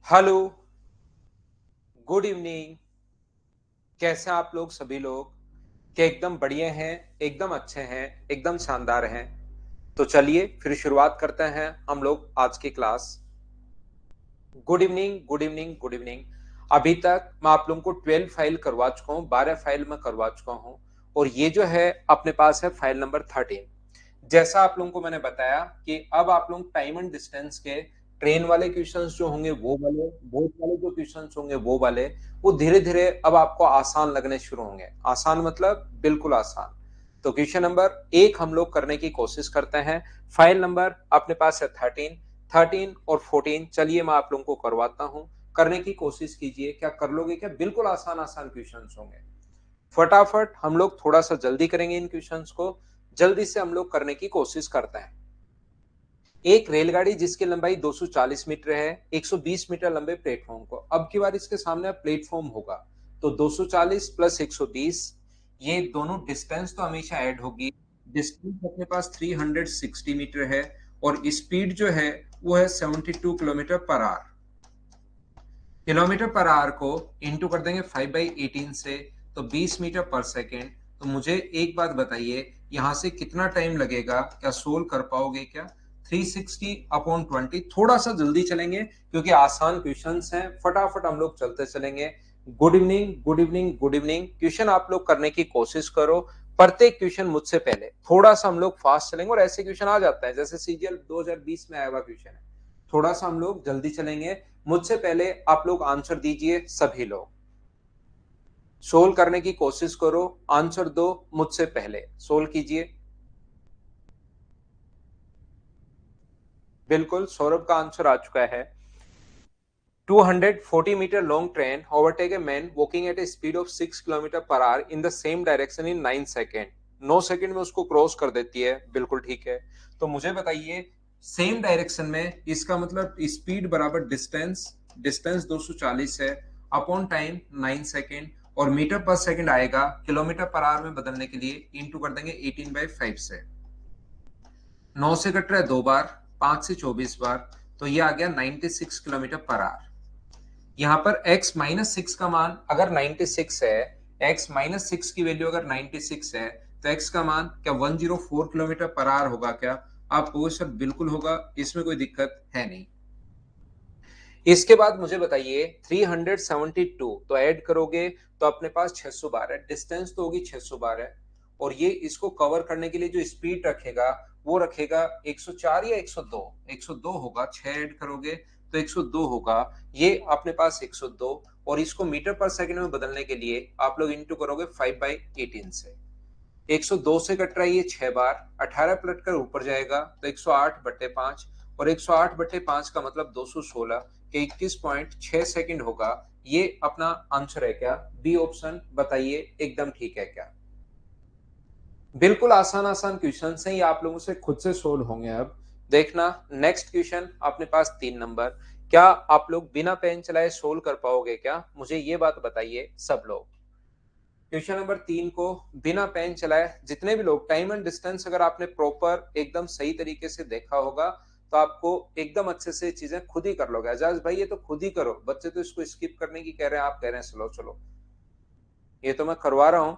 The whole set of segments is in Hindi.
Hello, good evening. कैसे हैं आप लोग सभी लोग? क्या एकदम बढ़िया हैं, एकदम अच्छे हैं, एकदम शानदार हैं? तो चलिए फिर शुरुआत करते हैं हम लोग आज की class. Good evening, good evening, good evening. अभी तक मैं आप लोगों को 12 फाइल करवा चुका हूँ, 12 फाइल में करवा चुका हूँ। और ये जो है अपने पास है फाइल नंबर 13। जैसा आप लोगों को मैंने बताया कि अब आप लोग टाइम एंड डिस्टेंस के ट्रेन वाले क्वेश्चंस जो होंगे वो वाले, बोट वाले जो क्वेश्चंस होंगे वो धीरे धीरे अब आपको आसान लगने शुरू होंगे। आसान मतलब बिल्कुल आसान। तो क्वेश्चन नंबर 1 हम लोग करने की कोशिश करते हैं। फाइल नंबर अपने पास है 13, 13 और 14। चलिए मैं आप लोगों को करवाता हूँ, करने की कोशिश कीजिए। क्या कर लोगे? क्या बिल्कुल आसान आसान क्वेश्चंस होंगे। फटाफट हम लोग थोड़ा सा जल्दी करेंगे इन क्वेश्चंस को, जल्दी से हम लोग करने की कोशिश करते हैं। एक रेलगाड़ी जिसकी लंबाई 240 मीटर है, 120 मीटर लंबे प्लेटफॉर्म को, अब की बार इसके सामने प्लेटफॉर्म होगा तो 240 प्लस 120, ये दोनों डिस्टेंस तो हमेशा ऐड होगी। डिस्टेंस अपने पास 360 मीटर है और स्पीड जो है वो है 72 kilometre per our. Kilometre per our को इंटू कर देंगे 5/18 से, तो 20 मीटर पर सेकेंड। तो मुझे एक बात बताइए, यहां से कितना टाइम लगेगा? क्या सोल्व कर पाओगे क्या? 360/20। थोड़ा सा जल्दी चलेंगे क्योंकि आसान क्वेश्चंस हैं, फटाफट हम लोग चलते चलेंगे। Good evening, good evening, good evening. Question आप लोग करने की कोशिश करो। प्रत्येक क्वेश्चन मुझसे पहले थोड़ा सा हम लोग फास्ट चलेंगे और ऐसे क्वेश्चन आ जाता है जैसे सीजीएल 2020 में आया हुआ क्वेश्चन है। थोड़ा सा हम लोग जल्दी चलेंगे। मुझसे पहले आप लोग आंसर दीजिए। सभी लोग सोल्व करने की कोशिश करो, आंसर दो। मुझसे पहले सोल्व कीजिए। बिल्कुल, सौरभ का आंसर आ चुका है। 240 metre long train overtake a man walking at a speed of 6 kilometre per hour in the same direction in 9 second. 9 second में उसको क्रॉस कर देती है। बिल्कुल ठीक है। तो मुझे बताइए, सेम डायरेक्शन में इसका मतलब स्पीड बराबर डिस्टेंस, डिस्टेंस 240 है अपॉन टाइम 9 सेकेंड, और मीटर पर सेकेंड आएगा किलोमीटर पर आवर में बदलने के लिए इंटू कर देंगे 18/5 से। 9 से कट रहा है 2 बार, 5 से 24 बार, तो ये आ गया 96 किलोमीटर पर आवर। यहाँ पर x माइनस सिक्स का मान अगर 96 है, x माइनस सिक्स की वैल्यू अगर 96 है, तो x का मान क्या 104 किलोमीटर पर आवर होगा क्या? आप कहोगे सर बिल्कुल होगा, इसमें कोई दिक्कत है नहीं। इसके बाद मुझे बताइए 372 तो ऐड करोगे तो अपने पास 612, डिस्टेंस तो होगी 612, और ये इसको कवर करने के लिए जो स्पीड रखेगा वो रखेगा 104 या 102? 102 होगा। 6 ऐड करोगे तो 102 होगा। ये अपने पास 102, और इसको मीटर पर सेकंड में बदलने के लिए आप लोग इंटू करोगे 5/18 से। 102 से कट रहा है ये 6 बार, 18 पलट कर ऊपर जाएगा तो 108/5, और 108/5 का मतलब 216 के 21.6 सेकंड होगा। ये अपना आंसर है क्या? बी ऑप्शन बताइए, एकदम ठीक है क्या? बिल्कुल आसान आसान क्वेश्चन हैं, ये आप लोगों से खुद से सोल्व होंगे। अब देखना नेक्स्ट क्वेश्चन अपने पास 3 नंबर। क्या आप लोग बिना पेन चलाए सोल्व कर पाओगे क्या? मुझे ये बात बताइए सब लोग। क्वेश्चन नंबर 3 को बिना पेन चलाए जितने भी लोग, टाइम एंड डिस्टेंस अगर आपने प्रॉपर एकदम सही तरीके से देखा होगा तो आपको एकदम अच्छे से चीजें खुद ही कर लोगे। आजाज भाई ये तो खुद ही करो, बच्चे तो इसको स्किप करने की कह रहे हैं, आप कह रहे हैं चलो चलो। ये तो मैं करवा रहा हूं।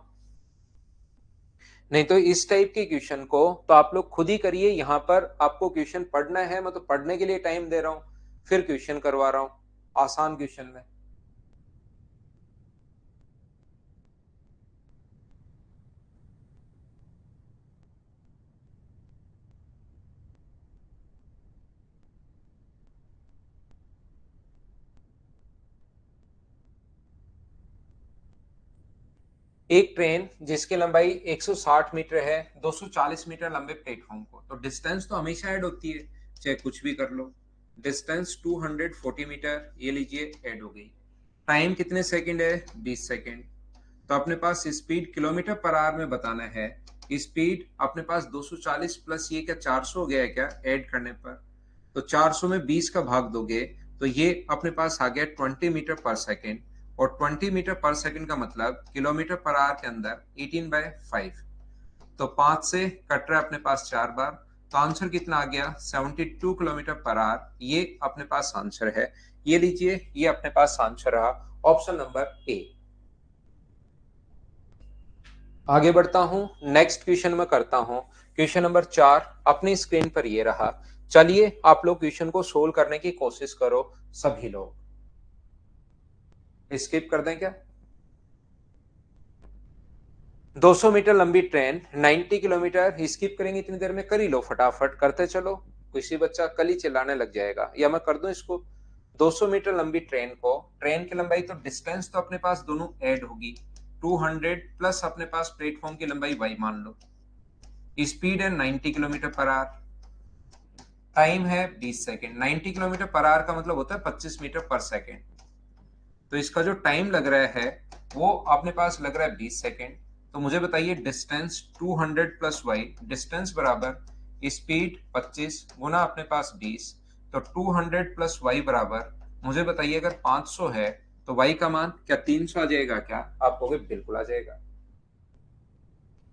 नहीं तो इस टाइप के क्वेश्चन को तो आप लोग खुद ही करिए। यहाँ पर आपको क्वेश्चन पढ़ना है, मैं तो पढ़ने के लिए टाइम दे रहा हूं, फिर क्वेश्चन करवा रहा हूं आसान क्वेश्चन में। एक ट्रेन जिसकी लंबाई 160 मीटर है, 240 मीटर लंबे प्लेटफॉर्म को, तो डिस्टेंस तो हमेशा ऐड होती है चाहे कुछ भी कर लो। डिस्टेंस 240 मीटर, ये लीजिए ऐड हो गई। टाइम कितने सेकंड है? 20 सेकंड। तो अपने पास स्पीड किलोमीटर पर आवर में बताना है। स्पीड अपने पास 240 प्लस ये क्या 400 हो गया है क्या ऐड करने पर? तो 400 में 20 का भाग दोगे तो ये अपने पास आ गया 20 मीटर पर सेकेंड, और 20 मीटर पर सेकेंड का मतलब किलोमीटर पर आवर के अंदर 18/5। तो 5 से कट रहा है अपने पास 4 बार, तो आंसर कितना आ गया? 72 किलोमीटर पर आवर। ये अपने पास आंसर है। ये लीजिए, ये अपने पास आंसर रहा ऑप्शन नंबर ए। आगे बढ़ता हूं, नेक्स्ट क्वेश्चन में करता हूं। क्वेश्चन नंबर 4 अपनी स्क्रीन पर ये रहा। चलिए आप लोग क्वेश्चन को सोल्व करने की कोशिश करो सभी लोग। स्किप कर दें क्या? 200 मीटर लंबी ट्रेन 90 किलोमीटर, स्किप करेंगे इतनी देर में? कर ही लो, फटाफट करते चलो। किसी बच्चा कल ही चिल्लाने लग जाएगा, या मैं कर दूं इसको। 200 मीटर लंबी ट्रेन को, ट्रेन की लंबाई तो डिस्टेंस तो अपने पास दोनों ऐड होगी, 200 प्लस अपने पास प्लेटफॉर्म की लंबाई y मान लो। स्पीड है 90 किलोमीटर पर आवर, टाइम है 20 सेकेंड। 90 किलोमीटर पर आवर का मतलब होता है 25 मीटर पर सेकेंड। तो इसका जो टाइम लग रहा है वो अपने पास लग रहा है 20 सेकेंड। तो मुझे बताइए डिस्टेंस 200 प्लस वाई, डिस्टेंस बराबर स्पीड 25 गुना अपने पास 20, तो 200 प्लस वाई बराबर, मुझे बताइए अगर 500 है तो वाई का मान क्या 300 आ जाएगा क्या? आप कहोगे बिल्कुल आ जाएगा।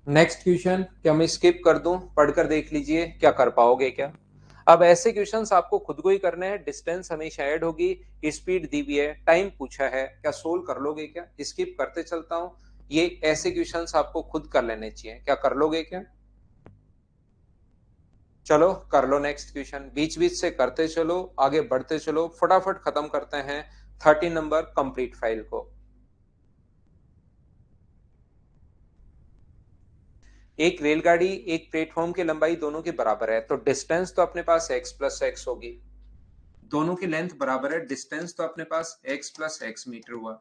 नेक्स्ट क्वेश्चन क्या मैं स्किप कर दूं? पढ़कर देख लीजिए, क्या कर पाओगे क्या? अब ऐसे क्वेश्चंस आपको खुद को ही करने हैं। डिस्टेंस हमेशा ऐड होगी, स्पीड दी हुई है, टाइम पूछा है, क्या सोल्व कर लोगे क्या? स्किप करते चलता हूं। ये ऐसे क्वेश्चंस आपको खुद कर लेने चाहिए, क्या कर लोगे क्या? चलो कर लो नेक्स्ट क्वेश्चन, बीच बीच से करते चलो, आगे बढ़ते चलो, फटाफट खत्म करते हैं 13 नंबर कंप्लीट फाइल को। एक रेलगाड़ी एक प्लेटफॉर्म की लंबाई दोनों की बराबर है, तो डिस्टेंस तो अपने पास x प्लस एक्स होगी। दोनों की लेंथ बराबर है, डिस्टेंस तो अपने पास x प्लस एक्स मीटर हुआ।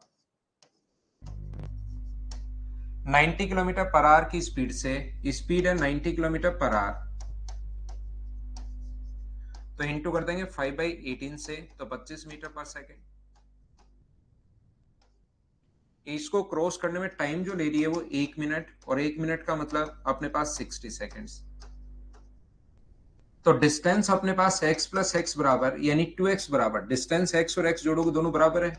90 किलोमीटर पर आवर की स्पीड से, स्पीड है 90 किलोमीटर पर आवर, तो इंटू कर देंगे 5/18 से, तो 25 मीटर पर सेकेंड। इसको क्रॉस करने में टाइम जो ले रही है वो 1 मिनट, और 1 मिनट का मतलब अपने पास 60 सेकेंड्स। तो डिस्टेंस अपने पास x प्लस एक्स बराबर यानी 2x बराबर, डिस्टेंस x और x जोड़ोगे दोनों बराबर है,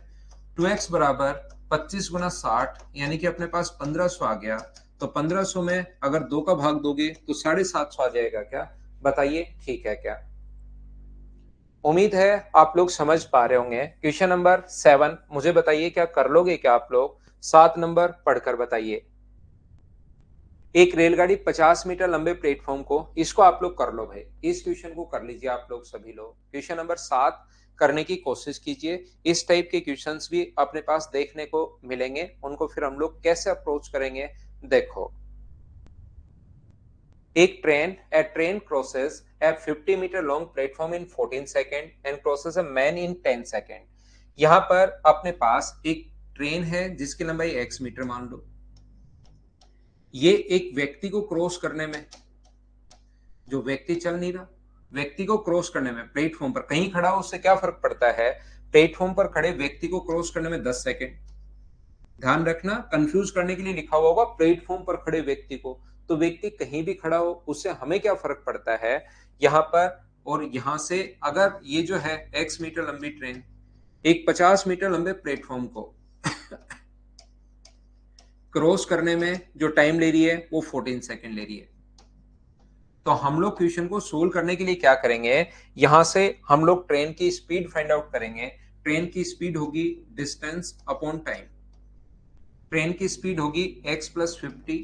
2x बराबर 25 गुना 60 यानी कि अपने पास 1500 आ गया। तो 1500 में अगर 2 का भाग दोगे तो 750 आ जाएगा क्या? बताइए ठीक है क्या? उम्मीद है आप लोग समझ पा रहे होंगे। क्वेश्चन नंबर 7 मुझे बताइए, क्या कर लोगे क्या आप लोग? 7 नंबर पढ़कर बताइए। एक रेलगाड़ी 50 मीटर लंबे प्लेटफॉर्म को, इसको आप लोग कर लो भाई, इस क्वेश्चन को कर लीजिए आप लोग सभी लोग। क्वेश्चन नंबर 7 करने की कोशिश कीजिए। इस टाइप के क्वेश्चंस भी अपने पास देखने को मिलेंगे, उनको फिर हम लोग कैसे अप्रोच करेंगे देखो। एक train, a train crosses a 50 metre long platform in 14 second and crosses a man in 10 second. यहां पर अपने पास एक ट्रेन है जिसकी लंबाई x मीटर मान लो। ये एक व्यक्ति को क्रॉस करने में, जो व्यक्ति चल नहीं रहा, व्यक्ति को क्रॉस करने में, प्लेटफॉर्म पर कहीं खड़ा हो उससे क्या फर्क पड़ता है, प्लेटफॉर्म पर खड़े व्यक्ति को क्रॉस करने में 10 सेकेंड। ध्यान रखना, कंफ्यूज करने के लिए लिखा हुआ होगा प्लेटफॉर्म पर खड़े व्यक्ति को, तो व्यक्ति कहीं भी खड़ा हो उससे हमें क्या फर्क पड़ता है यहां पर। और यहां से अगर ये जो है x मीटर लंबी ट्रेन एक 50 मीटर लंबे प्लेटफॉर्म को क्रॉस करने में जो टाइम ले रही है वो 14 सेकेंड ले रही है। तो हम लोग क्वेश्चन को सोल्व करने के लिए क्या करेंगे, यहां से हम लोग ट्रेन की स्पीड फाइंड आउट करेंगे। ट्रेन की स्पीड होगी डिस्टेंस अपॉन टाइम, ट्रेन की स्पीड होगी x प्लस 50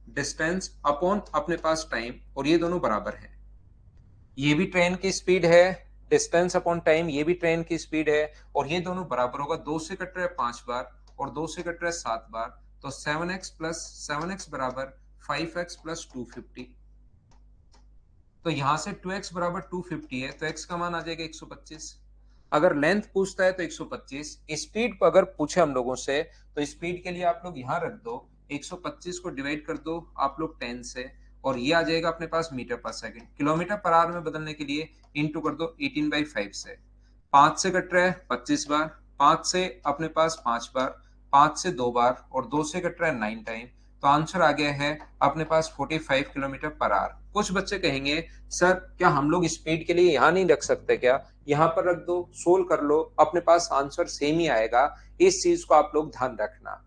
डिस्टेंस अपॉन अपने पास टाइम, और ये दोनों बराबर है। ये भी ट्रेन की स्पीड है, डिस्टेंस अपॉन टाइम, ये भी ट्रेन की स्पीड है, और ये दोनों बराबर होगा। 2 से कट रहा है 5 बार और 2 से कट रहा है 7 बार, तो 7x प्लस 7x बराबर 5x प्लस 250। तो यहां से 2x बराबर 250 है, तो x का मान आ जाएगा 125। अगर लेंथ पूछता है तो 125। स्पीड को अगर पूछे हम लोगों से तो स्पीड के लिए आप लोग यहां रख दो, 125 को डिवाइड कर दो आप लोग 10 से, और ये आ जाएगा अपने पास मीटर पर सेकंड। किलोमीटर पर आवर में बदलने के लिए इंटू कर दो 18/5 से। 5 से कट रहा है 25 बार, 5 से अपने पास 5 बार, 5 से 2 बार, और 2 से कट रहा है 9 टाइम। तो आंसर आ गया है अपने पास 45 किलोमीटर पर आवर। कुछ बच्चे कहेंगे सर क्या हम लोग स्पीड के लिए यहाँ नहीं रख सकते क्या? यहाँ पर रख दो, सोल्व कर लो, अपने पास आंसर सेम ही आएगा। इस चीज को आप लोग ध्यान रखना।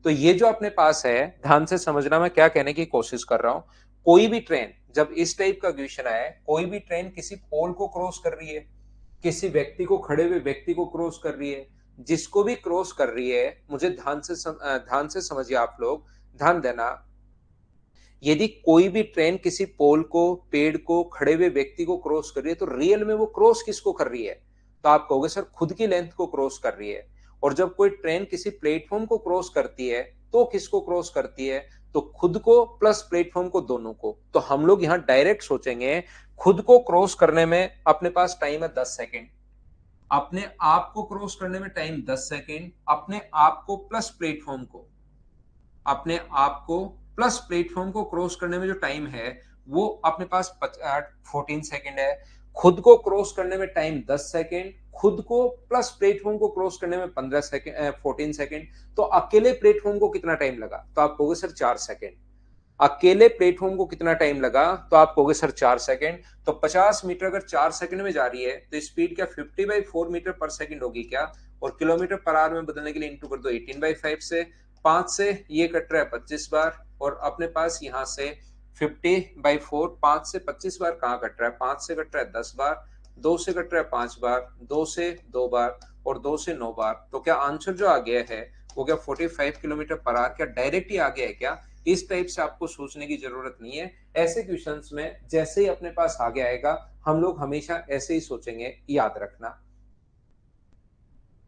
तो ये जो अपने पास है, ध्यान से समझना मैं क्या कहने की कोशिश कर रहा हूं। कोई भी ट्रेन जब इस टाइप का क्वेश्चन आए, कोई भी ट्रेन किसी पोल को क्रॉस कर रही है, किसी व्यक्ति को, खड़े हुए व्यक्ति को क्रॉस कर रही है, जिसको भी क्रॉस कर रही है, मुझे ध्यान से समझिए आप लोग, ध्यान देना। यदि कोई भी ट्रेन किसी पोल को, पेड़ को, खड़े हुए व्यक्ति को क्रॉस कर रही है, तो रियल में वो क्रॉस किसको कर रही है? तो आप कहोगे सर खुद की लेंथ को क्रॉस कर रही है। और जब कोई ट्रेन किसी प्लेटफॉर्म को क्रॉस करती है तो किसको क्रॉस करती है? तो खुद को प्लस प्लेटफॉर्म को, दोनों को। तो हम लोग यहां डायरेक्ट सोचेंगे, खुद को क्रॉस करने में अपने पास टाइम है 10 सेकेंड, अपने आप को क्रॉस करने में टाइम 10 सेकेंड, अपने आप को प्लस प्लेटफॉर्म को, अपने आप को प्लस प्लेटफॉर्म को क्रॉस करने में जो टाइम है वो अपने पास 14 सेकेंड है। खुद को क्रॉस करने में टाइम 10 सेकेंड, खुद को प्लस प्लेटफॉर्म को क्रॉस करने में 15 सेकेंड, 14 सेकेंड। तो अकेले प्लेटफॉर्म को कितना टाइम लगा? तो आप कहोगे सर 4 सेकेंड। अकेले प्लेटफॉर्म को कितना टाइम लगा? तो आप कहोगे सर 4 सेकेंड। तो 50 मीटर अगर 4 सेकेंड में जा रही है तो स्पीड क्या 50/4 मीटर पर सेकेंड होगी क्या? और किलोमीटर पर आवर में बदलने के लिए इंटू कर दो 18/5 से। 5 से ये कट रहा है 25 बार, और अपने पास यहाँ से 50/4, 5 से 25 बार कहाँ कट रहा है? 5 से कट रहा है 10 बार, 2 से कट रहा है 5 बार, 2 से 2 बार, और 2 से 9 बार। तो क्या आंसर जो आ गया है वो क्या 45 किलोमीटर पर आवर? क्या डायरेक्ट ही आ गया है क्या? इस टाइप से आपको सोचने की जरूरत नहीं है। ऐसे क्वेश्चंस में जैसे ही अपने पास आगे आएगा हम लोग हमेशा ऐसे ही सोचेंगे, याद रखना।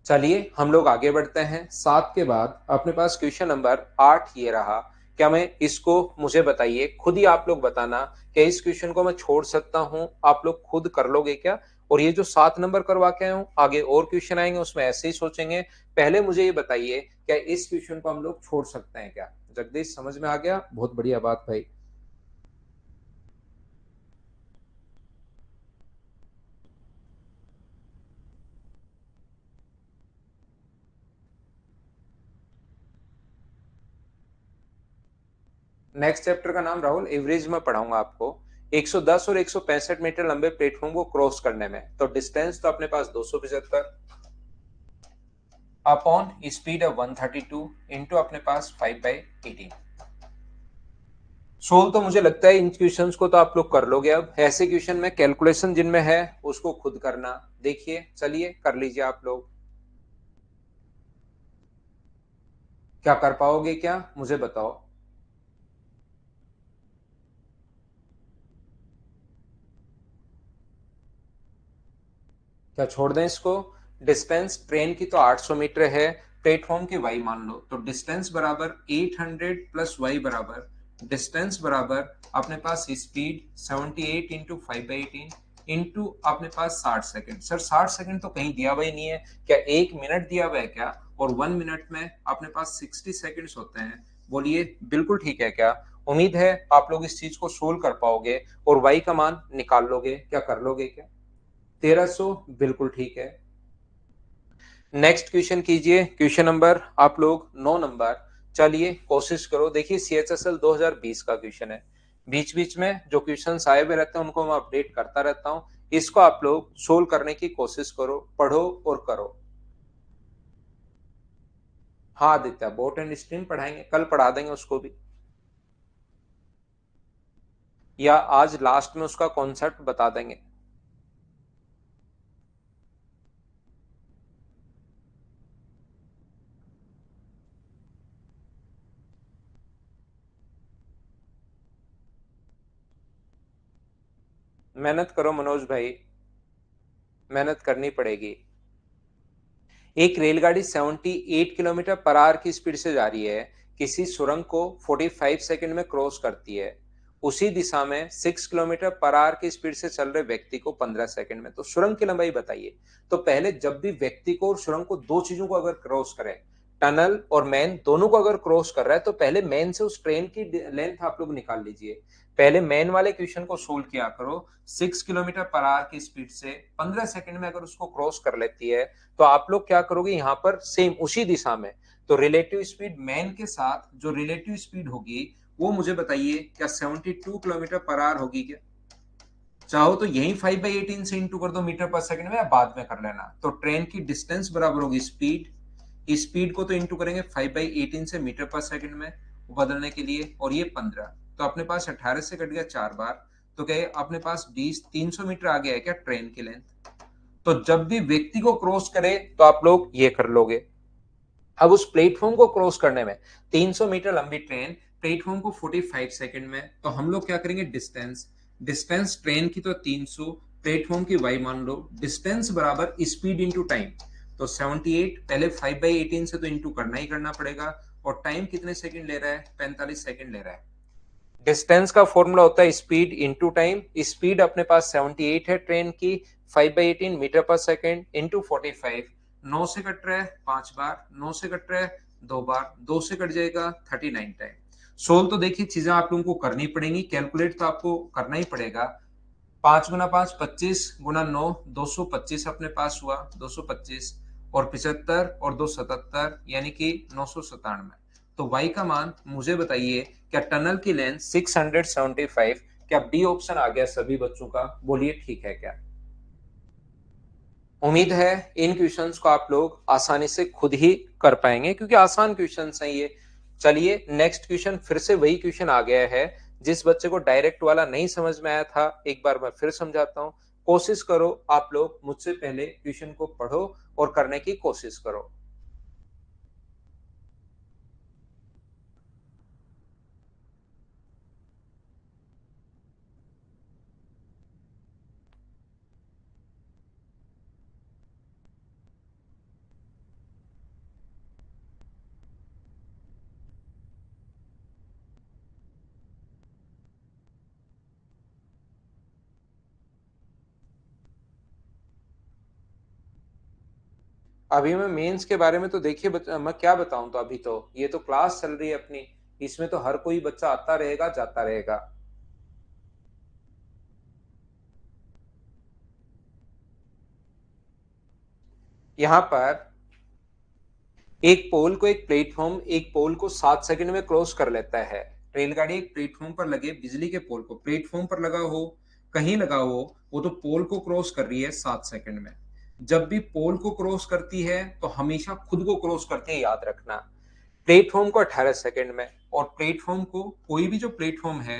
चलिए हम लोग आगे बढ़ते हैं। 7 के बाद अपने पास क्वेश्चन नंबर 8 ये रहा। क्या मैं इसको, मुझे बताइए, खुद ही आप लोग बताना, क्या इस क्वेश्चन को मैं छोड़ सकता हूं? आप लोग खुद कर लोगे क्या? और ये जो 7 नंबर करवा के आए हूं, आगे और क्वेश्चन आएंगे उसमें ऐसे ही सोचेंगे। पहले मुझे ये बताइए, क्या इस क्वेश्चन को हम लोग छोड़ सकते हैं क्या? जगदीश समझ में आ गया? बहुत बढ़िया बात भाई। नेक्स्ट चैप्टर का नाम राहुल एवरेज में पढ़ाऊंगा आपको। 110 और 165 मीटर लंबे प्लेटफॉर्म को क्रॉस करने में तो डिस्टेंस तो अपने पास 275 अपॉन स्पीड है 132 इंटू अपने पास 5/18। सोल्व तो मुझे लगता है इन क्वेश्चंस को तो आप लोग कर लोगे। अब ऐसे क्वेश्चन में कैलकुलेशन जिनमें है उसको खुद करना। देखिए चलिए कर लीजिए आप लोग। क्या कर पाओगे क्या, मुझे बताओ। क्या छोड़ दें इसको? डिस्टेंस ट्रेन की तो 800 मीटर है, प्लेटफॉर्म की वाई मान लो, तो डिस्टेंस बराबर 800 प्लस वाई बराबर डिस्टेंस बराबर अपने पास स्पीड 78 इंटू 5/18 इंटू अपने पास 60 सेकेंड। सर 60 सेकेंड तो कहीं दिया हुआ ही नहीं है। क्या 1 मिनट दिया हुआ है क्या? और 1 मिनट में अपने पास 60 सेकेंड्स होते हैं। बोलिए बिल्कुल ठीक है क्या? उम्मीद है आप लोग इस चीज को सोल्व कर पाओगे और वाई का मान निकाल लोगे। क्या कर लोगे क्या? 1300 बिल्कुल ठीक है। नेक्स्ट क्वेश्चन कीजिए, क्वेश्चन नंबर आप लोग 9 नंबर। चलिए कोशिश करो। देखिए CHSL 2020 का क्वेश्चन है। बीच बीच में जो क्वेश्चन आए हुए रहते हैं उनको मैं अपडेट करता रहता हूं। इसको आप लोग सोल्व करने की कोशिश करो, पढ़ो और करो। हाँ आदित्य, बोट एंड स्ट्रीम पढ़ाएंगे, कल पढ़ा देंगे उसको भी, या आज लास्ट में उसका कॉन्सेप्ट बता देंगे। मेहनत करो मनोज भाई, मेहनत करनी पड़ेगी। एक रेलगाड़ी 78 किलोमीटर पर आवर की स्पीड से जा रही है, किसी सुरंग को 45 सेकंड में क्रॉस करती है। उसी दिशा में 6 किलोमीटर पर आवर की स्पीड से चल रहे व्यक्ति को 15 सेकंड में। तो सुरंग की लंबाई बताइए। तो पहले जब भी व्यक्ति को और सुरंग को, दो चीजों को अगर क्रॉस करे, टनल और मैन दोनों को अगर क्रॉस कर रहा है, तो पहले मैन से उस ट्रेन की लेंथ आप लोग निकाल लीजिए। पहले मैन वाले क्वेश्चन को सोल्व किया करो। 6 किलोमीटर पर आवर की स्पीड से 15 सेकंड में अगर उसको क्रॉस कर लेती है, तो आप लोग क्या करोगे यहाँ पर, सेम उसी दिशा में। तो रिलेटिव स्पीड मैन के साथ जो रिलेटिव स्पीड होगी वो मुझे बताइए, क्या 72 किलोमीटर पर आवर होगी क्या? चाहो तो यही 5/18 से इंटू कर दो मीटर पर सेकंड में, या बाद में कर लेना। तो ट्रेन की डिस्टेंस बराबर होगी स्पीड, स्पीड को तो इंटू करेंगे 5/18 से मीटर पर सेकंड में बदलने के लिए, और ये 15। तो अपने पास 18 से कट गया 4 बार। तो क्या अपने पास 20, 300 मीटर आ गया है क्या ट्रेन की लेंथ? तो जब भी व्यक्ति को क्रॉस करे तो आप लोग ये कर लोगे। अब उस प्लेटफॉर्म को क्रॉस करने में 300 मीटर लंबी ट्रेन प्लेटफॉर्म को 45 सेकंड में, तो हम लोग क्या करेंगे, डिस्टेंस डिस्टेंस ट्रेन की तो 300, प्लेटफॉर्म की y मान लो, डिस्टेंस बराबर स्पीड इंटू टाइम। तो 78 पहले 5/18 से तो इंटू करना ही करना पड़ेगा, और टाइम कितने सेकंड ले रहा है, 45 सेकंड ले रहा है। डिस्टेंस का फॉर्मूला होता है स्पीड इंटू टाइम। स्पीड अपने पास 78 है ट्रेन की, 5/18 मीटर पर सेकेंड इंटू 45। 9 से कट रहा है 5 बार, 9 से कट रहा है 2 बार, 2 से कट जाएगा 39 टाइम। सोल्व तो देखिए चीजें आप लोगों को करनी पड़ेंगी, कैलकुलेट तो आपको करना ही पड़ेगा। 5 गुना 5 25 गुना 9 225 अपने पास हुआ, 225 और 75 और 277 यानी कि 997। तो y का मान मुझे बताइए, क्या टनल की लेंथ 675, क्या बी ऑप्शन आ गया सभी बच्चों का, बोलिए ठीक है क्या। उम्मीद है इन क्वेश्चंस को आप लोग आसानी से खुद ही कर पाएंगे, क्योंकि आसान क्वेश्चंस हैं ये। चलिए नेक्स्ट क्वेश्चन, फिर से वही क्वेश्चन आ गया है। जिस बच्चे को डायरेक्ट वाला नहीं समझ में आया था, एक बार मैं फिर समझाता हूं। कोशिश करो आप लोग मुझसे पहले क्वेश्चन को पढ़ो और करने की कोशिश करो। अभी मैं मेंस के बारे में तो देखिए मैं क्या बताऊं, तो अभी तो ये तो क्लास चल रही है अपनी, इसमें तो हर कोई बच्चा आता रहेगा जाता रहेगा। यहाँ पर एक पोल को 7 सेकंड में क्रॉस कर लेता है। रेलगाड़ी एक प्लेटफॉर्म पर लगे बिजली के पोल को, प्लेटफॉर्म पर लगा हो कहीं लगा हो, वो तो पोल को क्रॉस कर रही है 7 सेकंड में। जब भी पोल को क्रॉस करती है तो हमेशा खुद को क्रॉस करती है, याद रखना। प्लेटफॉर्म को 18 सेकंड में, और प्लेटफॉर्म को कोई भी जो प्लेटफॉर्म है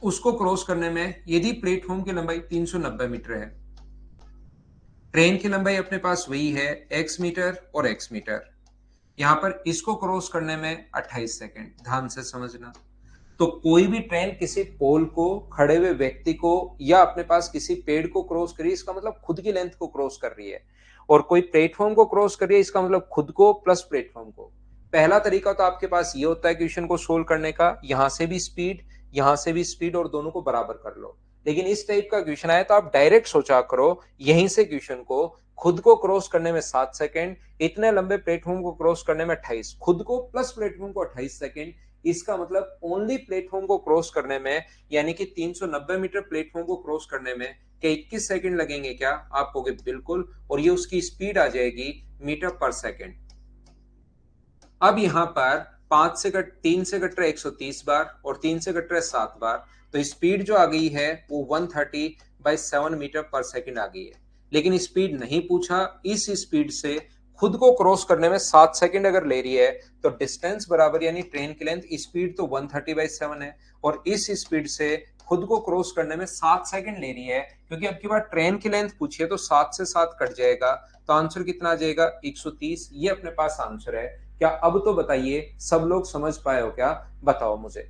उसको क्रॉस करने में, यदि प्लेटफॉर्म की लंबाई 390 मीटर है, ट्रेन की लंबाई अपने पास वही है x मीटर और x मीटर, यहां पर इसको क्रॉस करने में 28 सेकंड, ध्यान से समझना। तो कोई भी ट्रेन किसी पोल को, खड़े हुए व्यक्ति को, या अपने पास किसी पेड़ को क्रॉस करी, इसका मतलब खुद की लेंथ को क्रॉस कर रही है। और कोई प्लेटफॉर्म को क्रॉस कर रही है, इसका मतलब खुद को प्लस प्लेटफॉर्म को। पहला तरीका तो आपके पास ये होता है क्वेश्चन को सोल्व करने का, यहां से भी स्पीड, यहां से भी स्पीड, और दोनों को बराबर कर लो। लेकिन इस टाइप का क्वेश्चन आया तो आप डायरेक्ट सोचा करो, यहीं से क्वेश्चन को, खुद को क्रॉस करने में 7 सेकंड, इतने लंबे प्लेटफॉर्म को क्रॉस करने में 28, खुद को प्लस प्लेटफॉर्म को 28 सेकंड, इसका मतलब ओनली प्लेटफॉर्म को क्रॉस करने में, यानी कि 390 मीटर प्लेटफॉर्म को क्रॉस करने में क्या 21 सेकंड लगेंगे क्या, आप कहोगे बिल्कुल, और ये उसकी स्पीड आ जाएगी मीटर पर सेकंड। अब यहां पर 3 से कट रहा है 130 बार, और 3 से कट रहा है 7 बार, तो स्पीड जो आ गई है वो 130/7 मीटर पर सेकंड आ गई है। लेकिन स्पीड नहीं पूछा, इस स्पीड से खुद को क्रॉस करने में 7 सेकंड अगर ले रही है, तो डिस्टेंस बराबर, यानी ट्रेन की लेंथ, स्पीड तो 130/7 है, और इस स्पीड से खुद को क्रॉस करने में 7 सेकंड ले रही है। क्योंकि अब की बार ट्रेन की लेंथ पूछी है तो 7 से 7 कट जाएगा, तो आंसर कितना आ जाएगा, 130। ये अपने पास आंसर है। क्या अब तो बताइए सब लोग समझ पाए हो क्या, बताओ मुझे।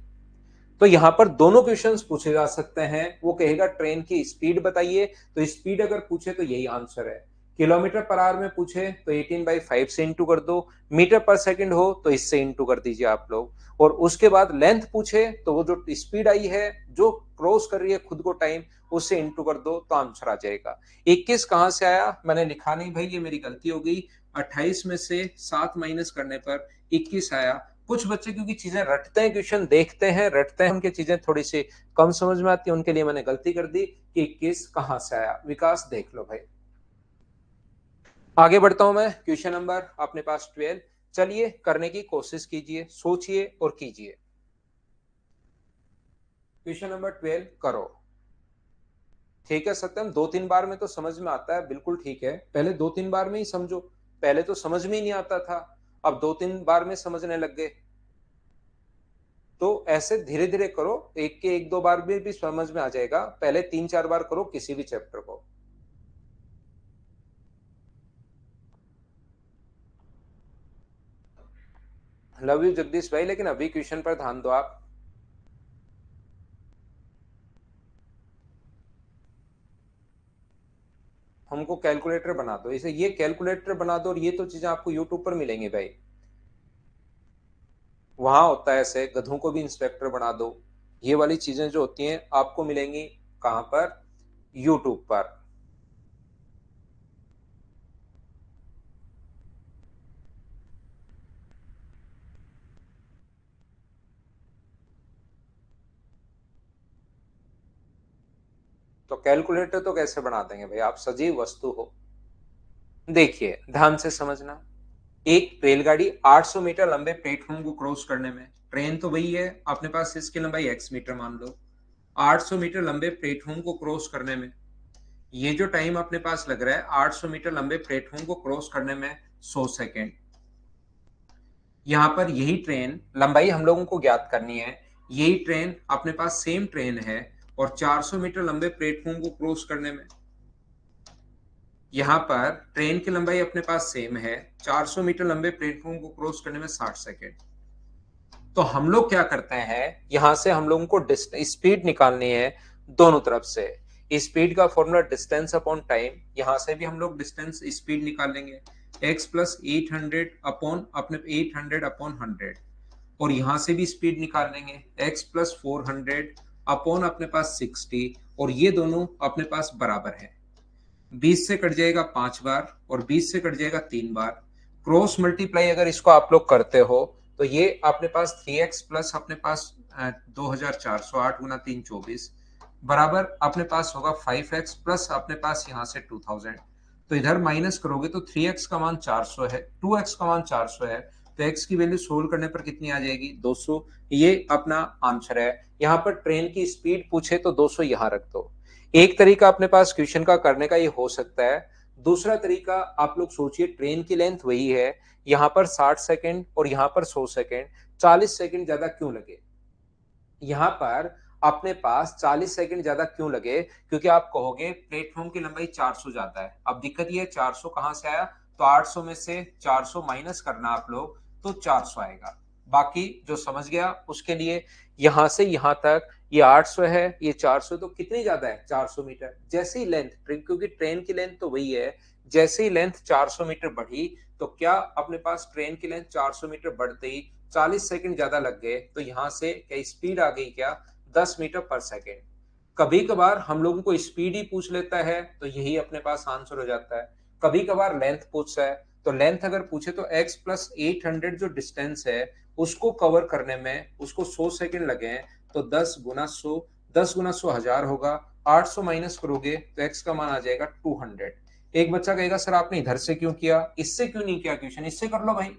तो यहां पर दोनों क्वेश्चंस पूछे जा सकते हैं। वो कहेगा ट्रेन की स्पीड बताइए, तो स्पीड अगर पूछे तो यही आंसर है। किलोमीटर पर आवर में पूछे तो 18/5 से इंटू कर दो, मीटर पर सेकंड हो तो इससे इंटू कर दीजिए आप लोग, और उसके बाद लेंथ पूछे तो वो जो स्पीड आई है, जो क्रॉस कर रही है खुद को टाइम, उससे इंटू कर दो तो आंसर आ जाएगा। 21 कहां से आया, मैंने लिखा नहीं भाई, ये मेरी गलती हो गई। 28 में से 7 माइनस करने पर 21 आया। कुछ बच्चे क्योंकि चीजें रटते हैं, क्वेश्चन देखते हैं रटते हैं, उनकी चीजें थोड़ी सी कम समझ में आती है, उनके लिए मैंने गलती कर दी कि 21 कहां से आया। विकास देख लो भाई। आगे बढ़ता हूं मैं, क्वेश्चन नंबर अपने पास 12। चलिए करने की कोशिश कीजिए, सोचिए और कीजिए। क्वेश्चन नंबर 12 करो। ठीक है सत्यम, 2-3 बार में तो समझ में आता है, बिल्कुल ठीक है, पहले 2-3 बार में ही समझो। पहले तो समझ में ही नहीं आता था, अब 2-3 बार में समझने लग गए। तो ऐसे धीरे धीरे करो, एक के 1-2 बार भी समझ में आ जाएगा, पहले 3-4 बार करो किसी भी चैप्टर को। लव यू जगदीश भाई, लेकिन अभी क्वेश्चन पर ध्यान दो आप। हमको कैलकुलेटर बना दो, इसे ये कैलकुलेटर बना दो, और ये तो चीजें आपको यूट्यूब पर मिलेंगी भाई। वहां होता है ऐसे, गधों को भी इंस्पेक्टर बना दो। ये वाली चीजें जो होती हैं आपको मिलेंगी कहां पर? यूट्यूब पर। तो कैलकुलेटर तो कैसे बना देंगे भाई, आप सजीव वस्तु हो। देखिए ध्यान से समझना, एक रेलगाड़ी 800 मीटर लंबे प्लेटफॉर्म को क्रॉस करने में, ट्रेन तो वही है अपने पास, इसकी लंबाई x मीटर मान लो, 800 मीटर लंबे प्लेटफॉर्म को क्रॉस करने में ये जो टाइम अपने पास लग रहा है 800 मीटर लंबे प्लेटफॉर्म को क्रॉस करने में 100 सेकेंड। यहां पर यही ट्रेन, लंबाई हम लोगों को ज्ञात करनी है, यही ट्रेन अपने पास सेम ट्रेन है, और 400 मीटर लंबे प्लेटफॉर्म को क्रॉस करने में, यहां पर ट्रेन की लंबाई अपने पास सेम है, 400 मीटर लंबे प्लेटफॉर्म को क्रॉस करने में 60 सेकेंड। तो हम लोग क्या करते हैं, यहां से हम लोगों को स्पीड निकालनी है दोनों तरफ से। स्पीड का फॉर्मूला डिस्टेंस अपॉन टाइम, यहां से भी हम लोग डिस्टेंस स्पीड निकाल लेंगे, x प्लस 800 अपॉन अपने 800 अपॉन 100, और यहां से भी स्पीड निकाल लेंगे x प्लस 400 अपॉन अपने पास 60, और ये दोनों अपने पास बराबर है। 20 से कट जाएगा 5 बार, और 20 से कट जाएगा 3 बार। क्रॉस मल्टीप्लाई अगर इसको आप लोग करते हो तो ये अपने पास 3x प्लस अपने पास 2408 गुना 3 24 बराबर अपने पास होगा 5x प्लस अपने पास यहाँ से 2000। तो इधर माइनस करोगे तो 3x का मान 400 है, 2x का मान 400 है, तो x की वैल्यू सोल्व करने पर कितनी आ जाएगी? 200। ये अपना आंसर है। यहाँ पर ट्रेन की स्पीड पूछे तो 200 यहाँ रख दो। एक तरीका अपने पास क्वेश्चन का करने का ये हो सकता है। दूसरा तरीका आप लोग सोचिए, ट्रेन की लेंथ वही है, यहाँ पर 60 सेकेंड और यहाँ पर 100 सेकेंड, 40 सेकेंड ज्यादा क्यों लगे? यहाँ पर अपने पास 40 सेकंड ज्यादा क्यों लगे? क्योंकि आप कहोगे प्लेटफॉर्म की लंबाई 400 जाता है। अब दिक्कत ये है 400 कहां से आया, तो 800 में से 400 माइनस करना आप लोग, तो 400 आएगा। बाकी जो समझ गया उसके लिए, यहां से यहां तक ये 800 है, ये 400, तो कितनी ज्यादा है? 400 मीटर। जैसे ही लेंथ, क्योंकि ट्रेन की लेंथ तो वही है, जैसे ही लेंथ 400 मीटर बढ़ी, तो क्या अपने पास ट्रेन की लेंथ 400 मीटर बढ़ते ही 40 सेकंड ज्यादा लग गए, तो यहां से क्या स्पीड आ गई? क्या 10 मीटर पर सेकंड। कभी कभार हम लोगों को स्पीड ही पूछ लेता है तो यही अपने पास आंसर हो जाता है। कभी कभार लेंथ पूछता है, तो लेंथ अगर पूछे तो x प्लस 800 जो डिस्टेंस है उसको कवर करने में उसको 100 सेकंड लगे हैं, तो 10 गुना 100, 10 गुना 100 1000 होगा। 800 माइनस करोगे तो x का मान आ जाएगा 200। एक बच्चा कहेगा सर आपने इधर से क्यों किया, इससे क्यों नहीं किया क्वेश्चन? इससे कर लो भाई।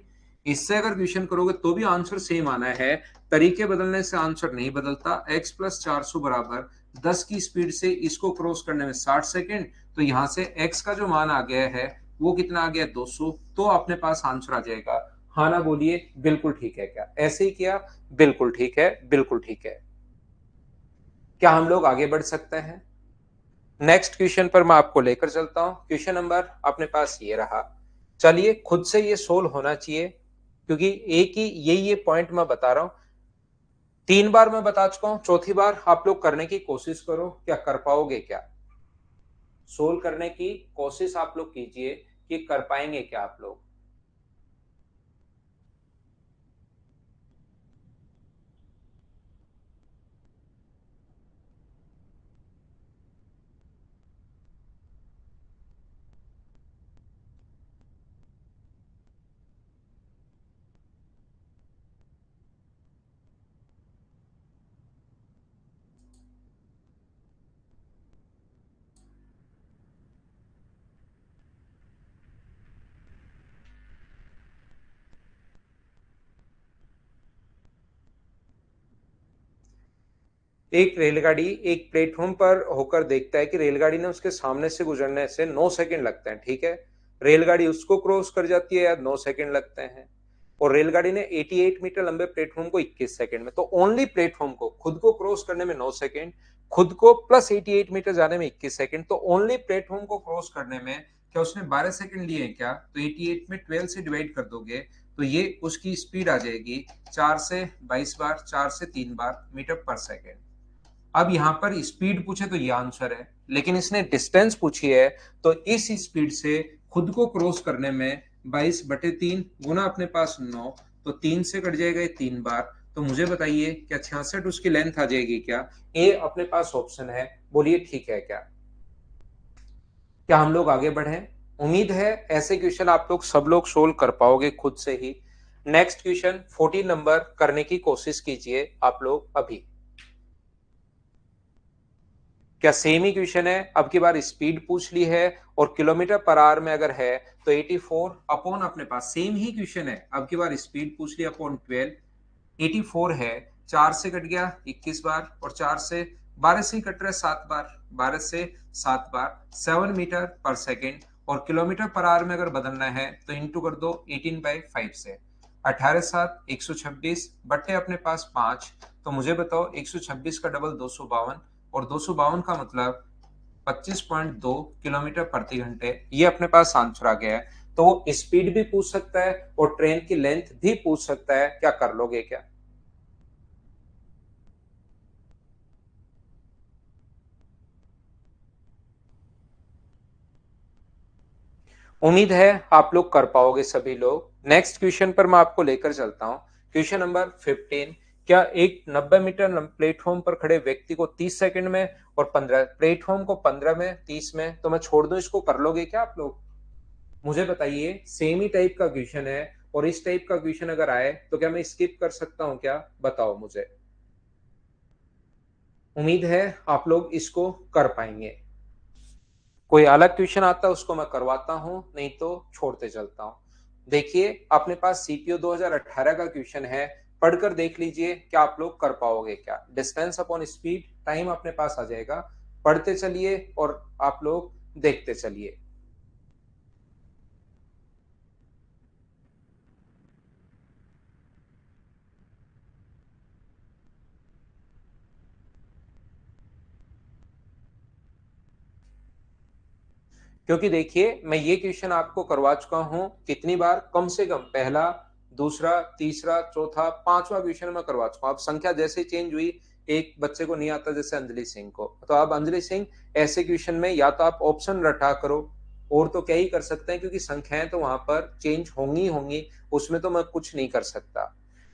इससे अगर क्वेश्चन करोगे तो भी आंसर सेम आना है, तरीके बदलने से आंसर नहीं बदलता। x प्लस 400 बराबर 10 की स्पीड से इसको क्रॉस करने में 60 सेकेंड, तो यहां से x का जो मान आ गया है वो कितना आ गया? 200। तो अपने पास आंसर आ जाएगा। हाँ ना बोलिए, बिल्कुल ठीक है क्या? ऐसे ही किया, बिल्कुल ठीक है, बिल्कुल ठीक है। क्या हम लोग आगे बढ़ सकते हैं? नेक्स्ट क्वेश्चन पर मैं आपको लेकर चलता हूं। क्वेश्चन नंबर अपने पास ये रहा, चलिए खुद से ये सोल्व होना चाहिए, क्योंकि एक ही ये पॉइंट मैं बता रहा हूं, 3 बार मैं बता चुका हूं, चौथी बार आप लोग करने की कोशिश करो। क्या कर पाओगे? क्या सोल्व करने की कोशिश आप लोग कीजिए कि कर पाएंगे क्या आप लोग? एक रेलगाड़ी एक प्लेटफॉर्म पर होकर देखता है कि रेलगाड़ी ने उसके सामने से गुजरने से 9 सेकंड लगते हैं, ठीक है। रेलगाड़ी उसको क्रॉस कर जाती है या 9 सेकंड लगते हैं, और रेलगाड़ी ने 88 मीटर लंबे प्लेटफॉर्म को 21 सेकंड में, तो ओनली प्लेटफॉर्म को खुद को क्रॉस करने में 9 सेकंड, खुद को प्लस 88 मीटर जाने में 21 सेकंड, तो ओनली प्लेटफॉर्म को क्रॉस करने में क्या उसने 12 सेकंड लिए हैं? क्या तो 88 में 12 से डिवाइड कर दोगे तो ये उसकी स्पीड आ जाएगी 4 से 22 बार, 4 से 3 बार मीटर पर सेकेंड। अब यहाँ पर स्पीड पूछे तो ये आंसर है, लेकिन इसने डिस्टेंस पूछी है, तो इस स्पीड से खुद को क्रॉस करने में 22/3 गुना अपने पास 9, तो 3 से कट जाएगा ये 3 बार। तो मुझे बताइए क्या 66 उसकी लेंथ आ जाएगी क्या? ए अपने पास ऑप्शन है, बोलिए ठीक है क्या? क्या हम लोग आगे बढ़े? उम्मीद है ऐसे क्वेश्चन आप लोग सब लोग सोल्व कर पाओगे खुद से ही। नेक्स्ट क्वेश्चन 14 नंबर करने की कोशिश कीजिए आप लोग अभी। क्या सेम ही क्वेश्चन है? अब की बार स्पीड पूछ ली है और किलोमीटर पर आवर में अगर है तो 84 अपॉन, अपने पास सेम ही क्वेश्चन है, अब की बार स्पीड पूछ ली अपॉन 12, 84 है, 4 से कट गया 21 बार और 4 से 12 से ही कट रहा है 7 बार, 12 से 7 बार 7 मीटर पर सेकेंड, और किलोमीटर पर आवर में अगर बदलना है तो इंटू कर दो 18/5 से, 18 7 126 बट्टे अपने पास 5। तो मुझे बताओ 126 का डबल 252, और 252 का मतलब 25.2 किलोमीटर प्रति घंटे। ये अपने पास आंसर आ गया है। तो वो स्पीड भी पूछ सकता है और ट्रेन की लेंथ भी पूछ सकता है, क्या कर लोगे क्या? उम्मीद है आप लोग कर पाओगे सभी लोग। नेक्स्ट क्वेश्चन पर मैं आपको लेकर चलता हूं। Question number 15। क्या एक 90 मीटर प्लेटफॉर्म पर खड़े व्यक्ति को 30 सेकंड में और 15 प्लेटफॉर्म को 15 में 30 में, तो मैं छोड़ दूं इसको, कर लोगे क्या आप लोग? मुझे बताइए, सेम ही टाइप का क्वेश्चन है और इस टाइप का क्वेश्चन अगर आए तो क्या मैं स्किप कर सकता हूं क्या? बताओ मुझे। उम्मीद है आप लोग इसको कर पाएंगे। कोई अलग ट्यूशन आता है उसको मैं करवाता हूं, नहीं तो छोड़ते चलता हूं। देखिए अपने पास सीपीओ 2018 का क्वेश्चन है, पढ़कर देख लीजिए क्या आप लोग कर पाओगे क्या। डिस्टेंस अपॉन स्पीड टाइम अपने पास आ जाएगा, पढ़ते चलिए और आप लोग देखते चलिए। क्योंकि देखिए मैं ये क्वेश्चन आपको करवा चुका हूं कितनी बार, कम से कम पहला, दूसरा, तीसरा, चौथा, पांचवा क्वेश्चन मैं करवा चुका हूं। अब संख्या जैसे चेंज हुई, एक बच्चे को नहीं आता जैसे अंजलि सिंह को, तो अब अंजलि सिंह ऐसे क्वेश्चन में या तो आप ऑप्शन रटा करो, और तो क्या ही कर सकते हैं, क्योंकि संख्याएं तो वहां पर चेंज होंगी होंगी, उसमें तो मैं कुछ नहीं कर सकता।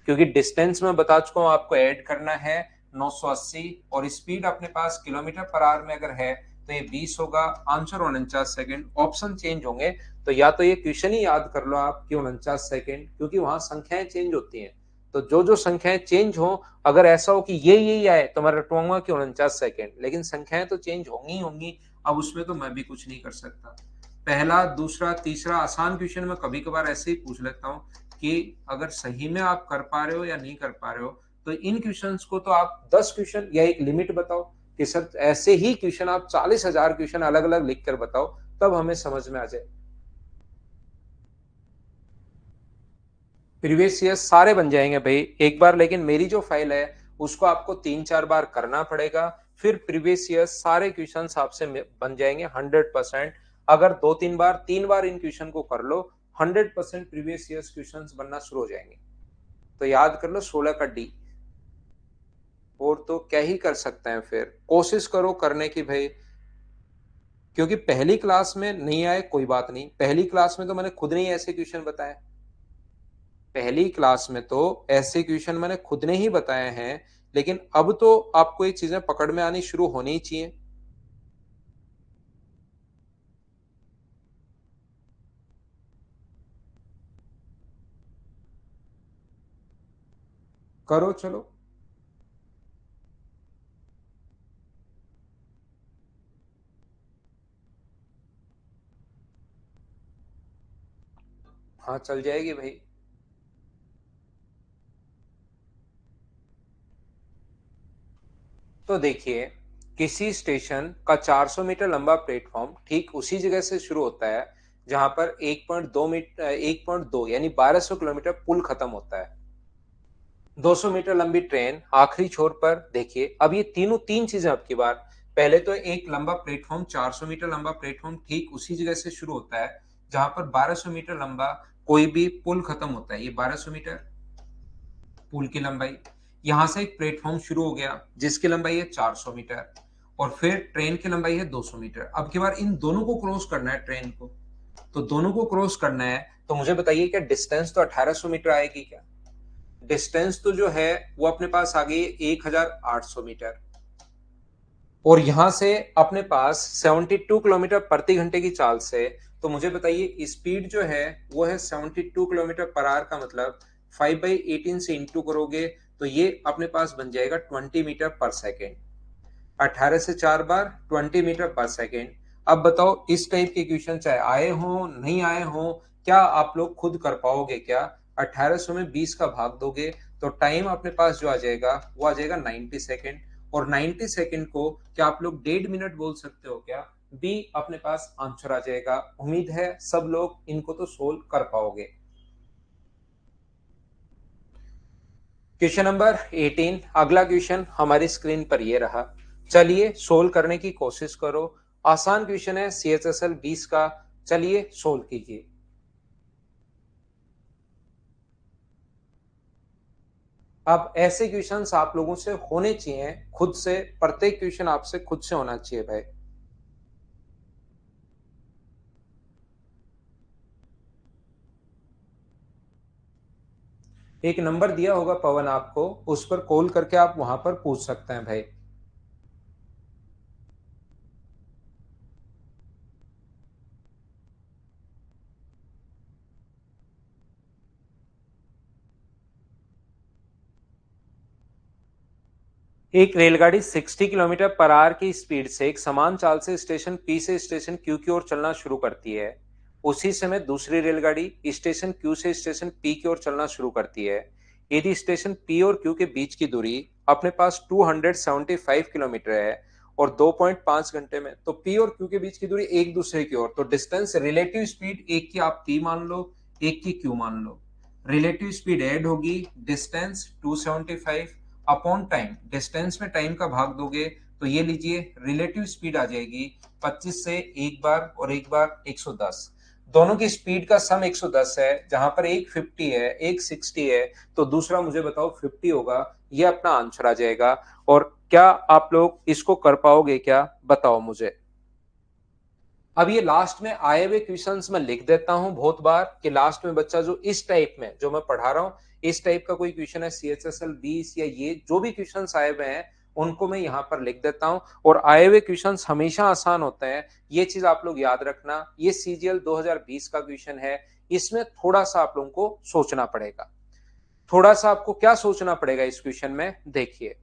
क्योंकि डिस्टेंस में बता चुका हूं आपको ऐड करना है 980, और स्पीड अपने पास किलोमीटर पर आवर में अगर है तो ये 20 होगा, आंसर 49 सेकंड। ऑप्शन चेंज होंगे तो या तो ये क्वेश्चन ही याद कर लो आप कि 49 सेकंड, क्योंकि वहां संख्याएं चेंज होती हैं। तो जो जो संख्याएं चेंज हो, अगर ऐसा हो कि ये यही आए तो मैं रटवाऊंगा कि 49 सेकंड, लेकिन संख्याएं तो चेंज होंगी होंगी। अब उसमें तो मैं भी कुछ नहीं कर सकता। पहला, दूसरा, तीसरा आसान क्वेश्चन में कभी कभार ऐसे ही पूछ लेता हूँ कि अगर सही में आप कर पा रहे हो या नहीं कर पा रहे हो, तो इन क्वेश्चंस को तो आप 10 क्वेश्चन या एक लिमिट बताओ कि सर ऐसे ही क्वेश्चन आप 40,000 क्वेश्चन अलग अलग लिख कर बताओ, तब हमें समझ में आ जाए। प्रीवियस ईयर सारे बन जाएंगे भाई एक बार, लेकिन मेरी जो फाइल है उसको आपको 3 4 बार करना पड़ेगा, फिर प्रीवियस ईयर सारे क्वेश्चन आपसे बन जाएंगे 100%। अगर 2 3 बार 3 बार इन क्वेश्चन को कर लो, 100% प्रीवियस ईयर क्वेश्चन बनना शुरू हो जाएंगे। तो याद कर लो 16 का डी। और तो क्या ही कर सकते हैं, फिर कोशिश करो करने की भाई। क्योंकि पहली क्लास में नहीं आए कोई बात नहीं, पहली क्लास में तो मैंने खुद नहीं ऐसे क्वेश्चन बताए, पहली क्लास में तो ऐसे क्वेश्चन मैंने खुद ने ही बताए हैं, लेकिन अब तो आपको ये चीजें पकड़ में आनी शुरू होनी ही चाहिए। करो चलो। हाँ चल जाएगी भाई। तो देखिए, किसी स्टेशन का 400 मीटर लंबा प्लेटफॉर्म ठीक उसी जगह से शुरू होता है जहां पर 1.2 मीटर 1.2 यानी 1200 किलोमीटर पुल खत्म होता है। 200 मीटर लंबी ट्रेन आखिरी छोर पर, देखिए अब ये तीनों तीन चीजें आपकी बार। पहले तो एक लंबा प्लेटफॉर्म, 400 मीटर लंबा प्लेटफॉर्म ठीक उसी जगह से शुरू होता है जहां पर 1200 मीटर लंबा कोई भी पुल खत्म होता है, ये 1200 मीटर पुल की लंबाई। यहां से एक प्लेटफॉर्म शुरू हो गया जिसकी लंबाई है 400 मीटर, और फिर ट्रेन की लंबाई है 200 मीटर। अब की बार इन दोनों को क्रॉस करना है ट्रेन को, तो दोनों को क्रॉस करना है, तो मुझे बताइए क्या डिस्टेंस तो 1800 मीटर आएगी क्या? डिस्टेंस तो जो है वो अपने पास आ गई 1800 मीटर, और यहां से अपने पास 72 किलोमीटर प्रति घंटे की चाल से, तो मुझे बताइए स्पीड जो है वो है 72 किलोमीटर पर आवर का मतलब 5/18 से इंटू करोगे तो ये अपने पास बन जाएगा 20 मीटर पर सेकेंड। 18 से 4 बार 20 मीटर पर सेकेंड। अब बताओ इस टाइप के क्वेश्चन चाहे आए हो नहीं आए हो, क्या आप लोग खुद कर पाओगे क्या? 1800 में 20 का भाग दोगे तो टाइम अपने पास जो आ जाएगा वो आ जाएगा 90 सेकेंड, और 90 सेकेंड को क्या आप लोग 1.5 मिनट बोल सकते हो क्या? बी अपने पास आंसर आ जाएगा। उम्मीद है सब लोग इनको तो सोल्व कर पाओगे। क्वेश्चन नंबर 18, अगला क्वेश्चन हमारी स्क्रीन पर ये रहा। चलिए सोल्व करने की कोशिश करो। आसान क्वेश्चन है CHSL 20 का। चलिए सोल्व कीजिए। अब ऐसे क्वेश्चंस आप लोगों से होने चाहिए खुद से, प्रत्येक क्वेश्चन आपसे खुद से होना चाहिए भाई। एक नंबर दिया होगा पवन आपको, उस पर कॉल करके आप वहां पर पूछ सकते हैं भाई। एक रेलगाड़ी 60 किलोमीटर पर आवर की स्पीड से एक समान चाल से स्टेशन पी से स्टेशन क्यू की ओर चलना शुरू करती है। उसी समय दूसरी रेलगाड़ी स्टेशन क्यू से स्टेशन पी की ओर चलना शुरू करती है। यदि स्टेशन पी और क्यू के बीच की दूरी अपने पास 275 किलोमीटर है और 2.5 घंटे में, तो पी और क्यू के बीच की दूरी एक दूसरे की ओर, तो डिस्टेंस रिलेटिव स्पीड एक की आप पी मान लो, एक की क्यू मान लो। रिलेटिव स्पीड ऐड होगी, डिस्टेंस 275 अपॉन टाइम, डिस्टेंस में टाइम का भाग दोगे तो ये लीजिए रिलेटिव स्पीड आ जाएगी 25 से एक बार और एक बार 110। दोनों की स्पीड का सम 110 है, जहां पर एक 50 है एक 60 है, तो दूसरा मुझे बताओ 50 होगा। ये अपना आंसर आ जाएगा। और क्या आप लोग इसको कर पाओगे क्या, बताओ मुझे। अब ये लास्ट में आए हुए क्वेश्चंस मैं लिख देता हूं बहुत बार कि लास्ट में बच्चा जो इस टाइप में जो मैं पढ़ा रहा हूं इस टाइप का कोई क्वेश्चन है CHSL 20 या ये जो भी क्वेश्चंस आए हुए हैं उनको मैं यहां पर लिख देता हूं। और आए हुए क्वेश्चंस हमेशा आसान होते हैं, ये चीज आप लोग याद रखना। ये CGL 2020 का क्वेश्चन है, इसमें थोड़ा सा आप लोगों को सोचना पड़ेगा। थोड़ा सा आपको क्या सोचना पड़ेगा इस क्वेश्चन में, देखिए।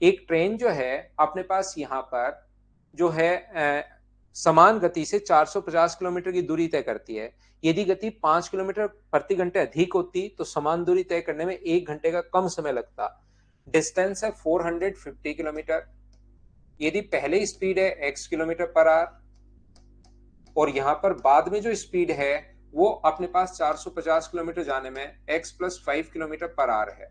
एक ट्रेन जो है अपने पास यहाँ पर जो है समान गति से 450 किलोमीटर की दूरी तय करती है। यदि गति 5 किलोमीटर प्रति घंटे अधिक होती तो समान दूरी तय करने में 1 घंटे का कम समय लगता। डिस्टेंस है 450 किलोमीटर। यदि पहले स्पीड है x किलोमीटर पर आवर और यहाँ पर बाद में जो स्पीड है वो अपने पास 450 किलोमीटर जाने में x plus 5 kilometre per our है,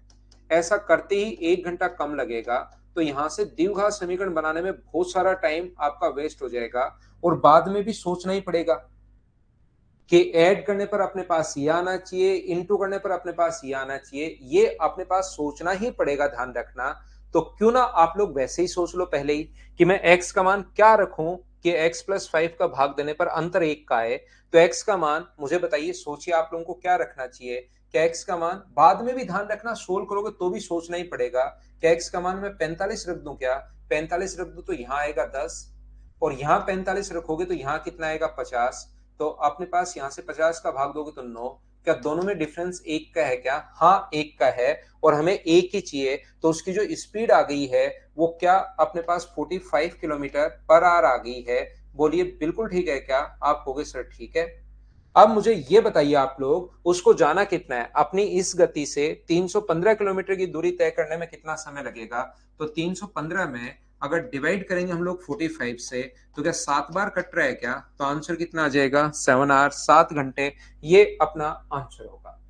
ऐसा करते ही 1 घंटा कम लगेगा। तो यहां से द्विघात समीकरण बनाने में बहुत सारा टाइम आपका वेस्ट हो जाएगा, और बाद में भी सोचना ही पड़ेगा कि ऐड करने पर अपने पास ये आना चाहिए, इनटू करने पर अपने पास ये आना चाहिए, ये अपने पास सोचना ही पड़ेगा, ध्यान रखना। तो क्यों ना आप लोग वैसे ही सोच लो पहले ही कि मैं x का मान क्या रखूं कि x प्लस 5 का भाग देने पर अंतर 1 का है। तो x का मान मुझे बताइए, सोचिए आप लोगों को क्या रखना चाहिए कि x का मान, बाद में भी ध्यान रखना सोल्व करोगे तो भी सोचना ही पड़ेगा कि x का मान मैं 45 रख दूं क्या? 45 रख दूं तो यहाँ आएगा 10, और यहाँ 45 रखोगे तो यहाँ कितना आएगा 50। तो अपने पास यहाँ से 50 का भाग दोगे तो 9। क्या दोनों में डिफरेंस एक का है क्या? हाँ एक का है, और हमें एक ही चाहिए। तो उसकी जो स्पीड आ गई है वो क्या अपने पास 45 किलोमीटर पर आवर आ गई है। बोलिए बिल्कुल ठीक है क्या? आप कहोगे सर ठीक है। अब मुझे ये बताइए आप लोग उसको जाना कितना है, अपनी इस गति से 315 किलोमीटर की दूरी तय करने में कितना समय लगेगा? तो 315 में अगर डिवाइड करेंगे हम लोग 45 से तो क्या 7 बार कट रहा है क्या? तो आंसर कितना आ जाएगा? 7 आवर, 7 घंटे। ये अपना आंसर होगा।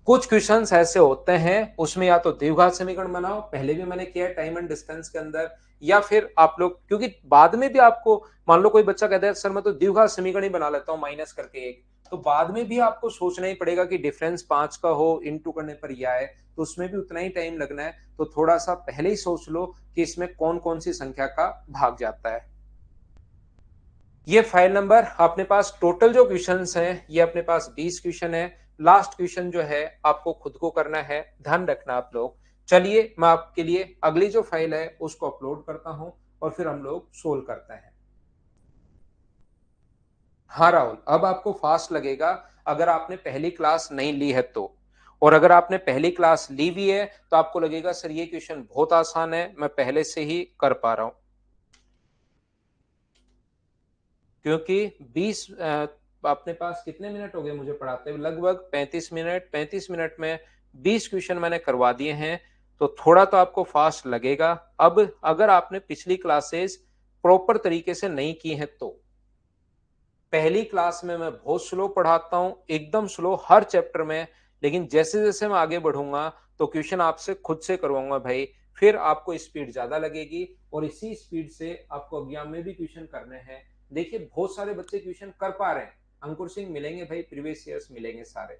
कुछ क्वेश्चंस ऐसे होते हैं उसमें या तो द्विघात समीकरण बनाओ, पहले भी मैंने किया है टाइम एंड डिस्टेंस के अंदर, या फिर आप लोग, क्योंकि बाद में भी आपको मान लो कोई बच्चा कहता है सर मैं तो द्विघात समीकरण ही बना लेता हूं माइनस करके एक, तो बाद में भी आपको सोचना ही पड़ेगा कि डिफरेंस 5 का हो, इनटू करने पर यह है, तो उसमें भी उतना ही टाइम लगना है। तो थोड़ा सा पहले ही सोच लो कि इसमें कौन कौन सी संख्या का भाग जाता है। ये फाइल नंबर अपने पास टोटल जो क्वेश्चंस हैं ये अपने पास 20 क्वेश्चन है। लास्ट क्वेश्चन जो है आपको खुद को करना है, ध्यान रखना आप लोग। चलिए मैं आपके लिए अगली जो फाइल है उसको अपलोड करता हूं और फिर हम लोग सोल्व करते हैं। हाँ राहुल, अब आपको फास्ट लगेगा अगर आपने पहली क्लास नहीं ली है तो। और अगर आपने पहली क्लास ली हुई है तो आपको लगेगा सर ये क्वेश्चन बहुत आसान है, मैं पहले से ही कर पा रहा हूं। क्योंकि 20 अपने पास कितने मिनट हो गए मुझे पढ़ाते हुए, लगभग 35 मिनट। 35 मिनट में 20 क्वेश्चन मैंने करवा दिए हैं, तो थोड़ा तो आपको फास्ट लगेगा। अब अगर आपने पिछली क्लासेस प्रॉपर तरीके से नहीं की हैं तो पहली क्लास में मैं बहुत स्लो पढ़ाता हूं, एकदम स्लो हर चैप्टर में। लेकिन जैसे जैसे मैं आगे बढ़ूंगा तो क्वेश्चन आपसे खुद से करवाऊंगा भाई, फिर आपको स्पीड ज्यादा लगेगी और इसी स्पीड से आपको एग्जाम में भी क्वेश्चन करने हैं। देखिए बहुत सारे बच्चे क्वेश्चन कर पा रहे हैं, अंकुर सिंह मिलेंगे भाई, प्रीवियस ईयर्स मिलेंगे सारे।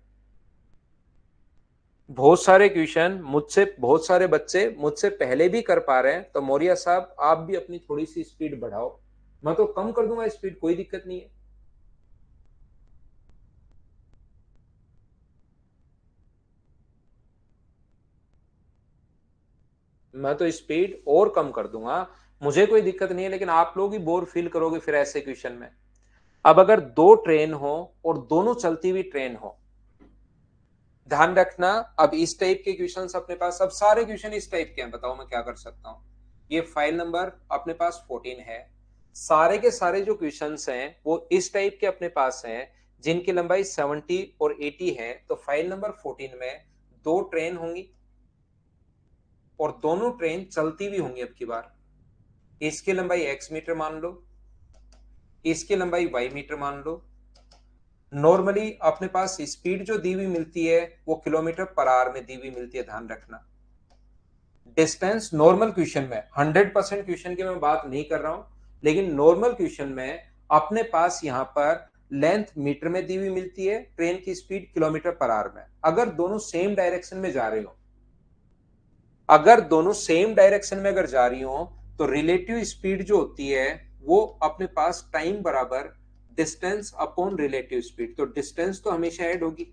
बहुत सारे क्वेश्चन मुझसे, बहुत सारे बच्चे मुझसे पहले भी कर पा रहे हैं। तो मौर्य साहब आप भी अपनी थोड़ी सी स्पीड बढ़ाओ, मैं तो कम कर दूंगा स्पीड, कोई दिक्कत नहीं है। मैं तो स्पीड और कम कर दूंगा, मुझे कोई दिक्कत नहीं है, लेकिन आप लोग ही बोर फील करोगे फिर ऐसे क्वेश्चन में। अब अगर दो ट्रेन हो और दोनों चलती हुई ट्रेन हो, ध्यान रखना। अब इस टाइप के क्वेश्चंस अपने पास, अब सारे क्वेश्चन इस टाइप के हैं, बताओ मैं क्या कर सकता हूं। ये फाइल नंबर अपने पास 14 है। सारे के सारे जो क्वेश्चंस हैं वो इस टाइप के अपने पास हैं जिनकी लंबाई 70 और 80 है। तो फाइल नंबर 14 में दो ट्रेन होंगी और दोनों ट्रेन चलती भी होंगी। अब की बार इसकी लंबाई x मीटर मान लो, इसकी लंबाई y मीटर मान लो। नॉर्मली अपने पास स्पीड जो दी हुई मिलती है वो किलोमीटर पर आवर में दी हुई मिलती है, ध्यान रखना। डिस्टेंस नॉर्मल क्वेश्चन में 100% क्वेश्चन की मैं बात नहीं कर रहा हूं, लेकिन नॉर्मल क्वेश्चन में अपने पास यहां पर लेंथ मीटर में दी हुई मिलती है, ट्रेन की स्पीड किलोमीटर पर आवर में। अगर दोनों सेम डायरेक्शन में जा रहे हो, अगर दोनों सेम डायरेक्शन में अगर जा रही हो तो रिलेटिव स्पीड जो होती है वो अपने पास टाइम बराबर डिस्टेंस अपॉन रिलेटिव स्पीड। तो डिस्टेंस तो हमेशा ऐड होगी,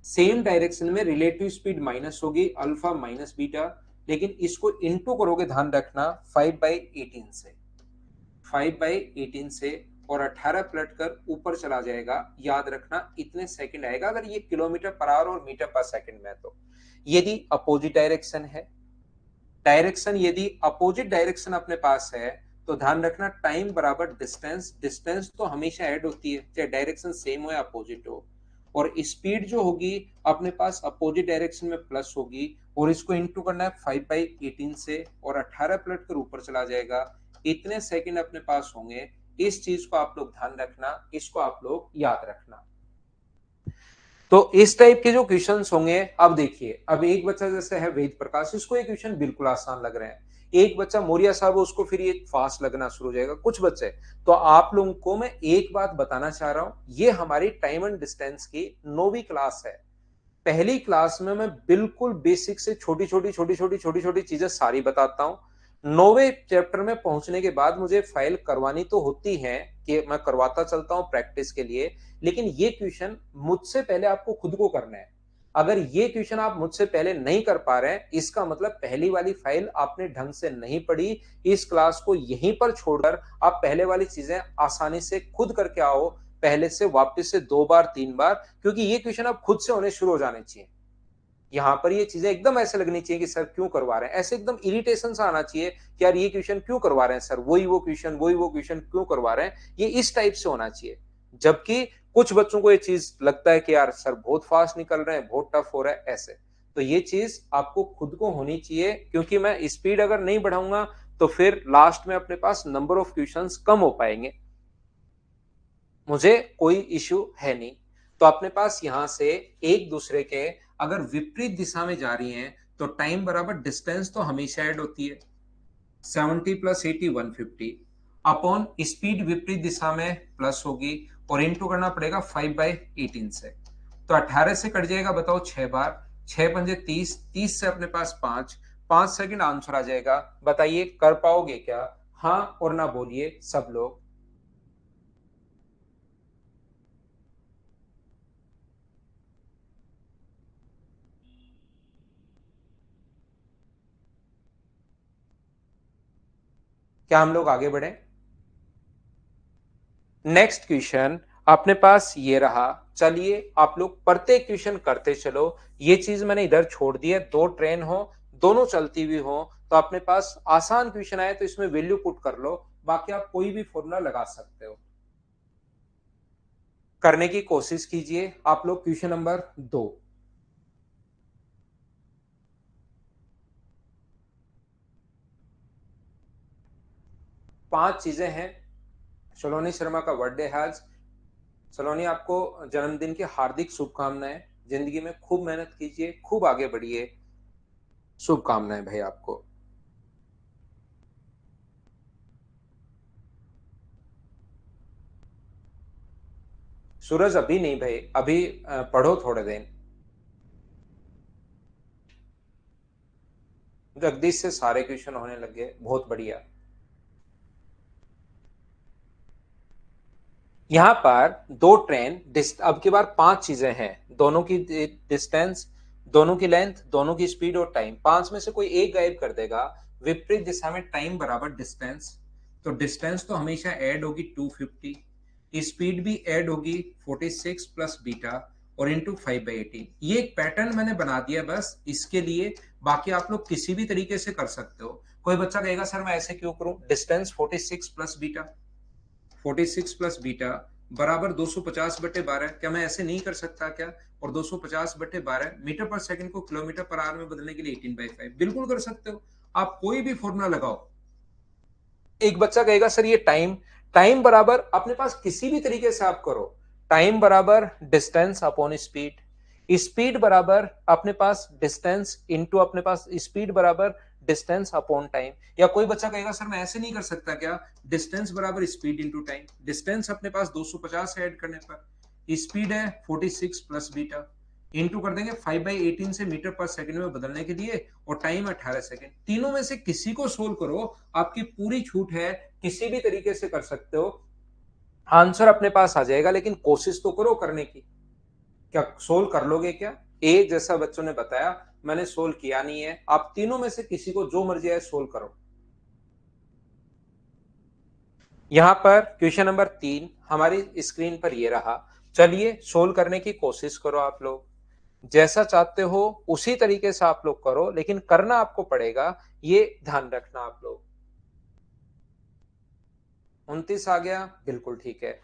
सेम डायरेक्शन में रिलेटिव स्पीड माइनस होगी, अल्फा माइनस बीटा। लेकिन इसको इनटू करोगे, ध्यान रखना, 5/18 से, 5/18 से, और 18 पलट कर ऊपर चला जाएगा। याद रखना इतने सेकंड आएगा अगर ये किलोमीटर पर आवर और मीटर पर सेकंड में। तो यदि अपोजिट डायरेक्शन है, डायरेक्शन यदि अपोजिट डायरेक्शन अपने पास है, तो ध्यान रखना टाइम बराबर डिस्टेंस। डिस्टेंस तो हमेशा ऐड होती है चाहे डायरेक्शन सेम हो या अपोजिट हो। और स्पीड जो होगी अपने पास अपोजिट डायरेक्शन में प्लस होगी, और इसको इंटू करना है 5/18 से, और 18 पलट कर ऊपर चला जाएगा। इतने सेकंड अपने पास होंगे। इस चीज को आप लोग ध्यान रखना, इसको आप लोग याद रखना। तो इस टाइप के जो क्वेश्चंस होंगे, अब देखिए, अब एक बच्चा जैसे है वेद प्रकाश, इसको ये क्वेश्चन बिल्कुल आसान लग रहे हैं। एक बच्चा मौर्य साहब, उसको फिर ये फास्ट लगना शुरू हो जाएगा, कुछ बच्चे। तो आप लोगों को मैं एक बात बताना चाह रहा हूं, ये हमारी टाइम एंड डिस्टेंस की 9वीं क्लास है। पहली क्लास में मैं बिल्कुल बेसिक से छोटी छोटी छोटी छोटी छोटी छोटी चीजें सारी बताता हूं। 9वें चैप्टर में पहुंचने के बाद मुझे फाइल करवानी तो होती है कि मैं करवाता चलता हूं प्रैक्टिस के लिए, लेकिन ये क्वेश्चन मुझसे पहले आपको खुद को करना है। अगर ये क्वेश्चन आप मुझसे पहले नहीं कर पा रहे हैं, इसका मतलब पहली वाली फाइल आपने ढंग से नहीं पढ़ी। इस क्लास को यहीं पर छोड़कर आप पहले वाली चीजें आसानी से खुद करके आओ, पहले से वापस से 2 बार 3 बार, क्योंकि ये क्वेश्चन अब खुद से होने शुरू हो जाने चाहिए। यहां पर ये चीजें एकदम ऐसे लगनी चाहिए कि सर क्यों करवा रहे हैं, ऐसे एकदम इरिटेशन सा आना चाहिए कि यार ये क्वेश्चन क्यों करवा रहे हैं सर, वही वो क्वेश्चन, वही वो क्वेश्चन क्यों करवा रहे हैं, ये इस टाइप से होना चाहिए। जबकि कुछ बच्चों को ये चीज लगता है कि यार सर बहुत फास्ट निकल रहे हैं, बहुत टफ हो रहा है ऐसे। तो ये चीज आपको खुद को होनी चाहिए, क्योंकि मैं स्पीड अगर नहीं बढ़ाऊंगा तो फिर लास्ट में अपने पास नंबर ऑफ क्वेश्चंस कम हो पाएंगे। मुझे कोई इश्यू है नहीं। तो अपने पास यहां से एक दूसरे के अगर विपरीत दिशा में जा रही हैं तो टाइम बराबर डिस्टेंस तो हमेशा ऐड होती है, 70 + 80 150, अपॉन स्पीड विपरीत दिशा में प्लस होगी, और इंटू करना पड़ेगा 5/18 से। तो 18 से कट जाएगा, बताओ 6 बार, 6 पंजे 30, 30 से अपने पास 5 सेकंड आंसर आ जाएगा। बताइए कर पाओगे क्या? हाँ और ना बोलिए सब लोग। क्या हम लोग आगे बढ़े? नेक्स्ट क्वेश्चन अपने पास ये रहा। चलिए आप लोग प्रत्येक क्वेश्चन करते चलो। ये चीज मैंने इधर छोड़ दी है, दो ट्रेन हो, दोनों चलती हुई हो, तो अपने पास आसान क्वेश्चन आए तो इसमें वैल्यू पुट कर लो, बाकी आप कोई भी फॉर्मूला लगा सकते हो। करने की कोशिश कीजिए आप लोग। Question number 2। 5 चीजें हैं। सलोनी शर्मा का बर्थडे है आज। सलोनी आपको जन्मदिन की हार्दिक शुभकामनाएं। जिंदगी में खूब मेहनत कीजिए, खूब आगे बढ़िए। शुभकामनाएं भाई आपको। सूरज अभी नहीं भाई, अभी पढ़ो थोड़े दिन। जगदीश से सारे क्वेश्चन होने लगे, बहुत बढ़िया। यहाँ पर दो ट्रेन अब की बार 5 चीजें हैं। दोनों की डिस्टेंस, दोनों की लेंथ, दोनों की स्पीड और टाइम। 5 में से कोई एक गायब कर देगा। विपरीत दिशा में टाइम बराबर डिस्टेंस। तो डिस्टेंस तो हमेशा ऐड होगी 250, स्पीड भी ऐड होगी 46 प्लस बीटा और इंटू 5/18। ये एक पैटर्न मैंने बना दिया बस इसके लिए। बाकी आप लोग किसी भी तरीके से कर सकते हो। कोई बच्चा कहेगा सर मैं ऐसे क्यों करूं? Distance 46 plus beta, 46 plus beta बराबर 250/12। क्या मैं ऐसे नहीं कर सकता क्या? और 250/12 मीटर पर सेकंड को किलोमीटर पर आवर में बदलने के लिए 18/5 बिल्कुल कर सकते हो। आप कोई भी फॉर्मूला लगाओ। एक बच्चा कहेगा सर ये टाइम, टाइम बराबर अपने पास किसी भी तरीके से आप करो। टाइम बराबर डिस्टेंस अपॉन स्पीड, स्पीड बराबर अपने पास डिस्टेंस इंटू अपने पास स्पीड बराबर डिस्टेंस अपॉन टाइम। या कोई बच्चा कहेगा सर मैं ऐसे नहीं कर सकता क्या? डिस्टेंस बराबर स्पीड इंटू टाइम। डिस्टेंस अपने पास 250 ऐड करने पर, स्पीड है 46 प्लस बीटा, इंटू कर देंगे 5/18 से मीटर पर सेकंड में बदलने के लिए, और टाइम 18 सेकंड। तीनों में से किसी को सोल्व करो, आपकी पूरी छूट है, किसी भी तरीके से कर सकते हो। आंसर अपने पास आ जाएगा, लेकिन कोशिश तो करो करने की। क्या सोल्व कर लोगे क्या? ए जैसा बच्चों ने बताया, मैंने सोल्व किया नहीं है। आप तीनों में से किसी को जो मर्जी है सोल्व करो। यहां पर क्वेश्चन नंबर 3 हमारी स्क्रीन पर ये रहा। चलिए सोल्व करने की कोशिश करो आप लोग। जैसा चाहते हो उसी तरीके से आप लोग करो, लेकिन करना आपको पड़ेगा, ये ध्यान रखना आप लोग। 29 आ गया, बिल्कुल ठीक है।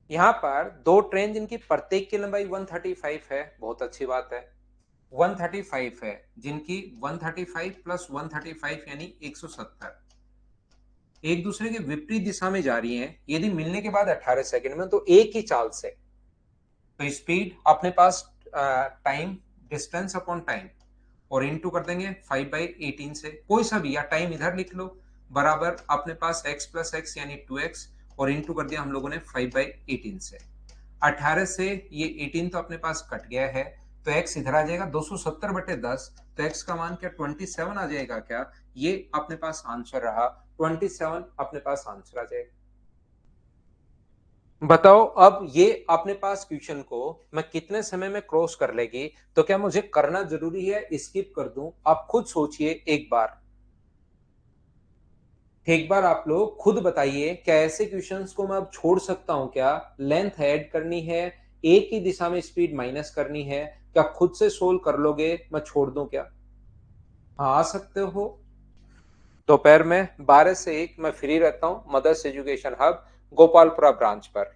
यहां पर दो ट्रेन जिनकी प्रत्येक की लंबाई 135 है, बहुत अच्छी बात है। 135 है जिनकी 135 प्लस 135 यानी 170 एक दूसरे के विपरीत दिशा में जा रही हैं। यदि मिलने के बाद 18 सेकंड में, तो एक ही चाल से। तो स्पीड अपने पास टाइम, डिस्टेंस अपॉन टाइम और इनटू कर देंगे 5/18 से, कोई सा भी, या टाइम इधर लिख लो, बराबर अपने पास x प्लस एक्स यानी 2x, और इनटू कर दिया हम लोगों ने 5/18 से। 18 से ये 18 तो अपने पास कट गया है, तो x इधर आ जाएगा 270/10। तो x का मान क्या 27 आ जाएगा क्या? ये अपने पास आंसर रहा, 27 अपने पास आंसर आ जाएगा। बताओ अब ये अपने पास क्वेश्चन को मैं कितने समय में क्रॉस कर लेगी? तो क्या मुझे करना जरूरी है, स्किप कर दूं? आप खुद सोचिए एक बार। एक बार आप लोग खुद बताइए, क्या ऐसे क्वेश्चंस को मैं अब छोड़ सकता हूं क्या? लेंथ ऐड करनी है, एक ही दिशा में स्पीड माइनस करनी है। क्या खुद से सोल्व कर लोगे? मैं छोड़ दूं क्या? हाँ आ सकते हो। दोपहर में 12 से 1 मैं फ्री रहता हूं, Mother's Education Hub Gopalpura branch पर।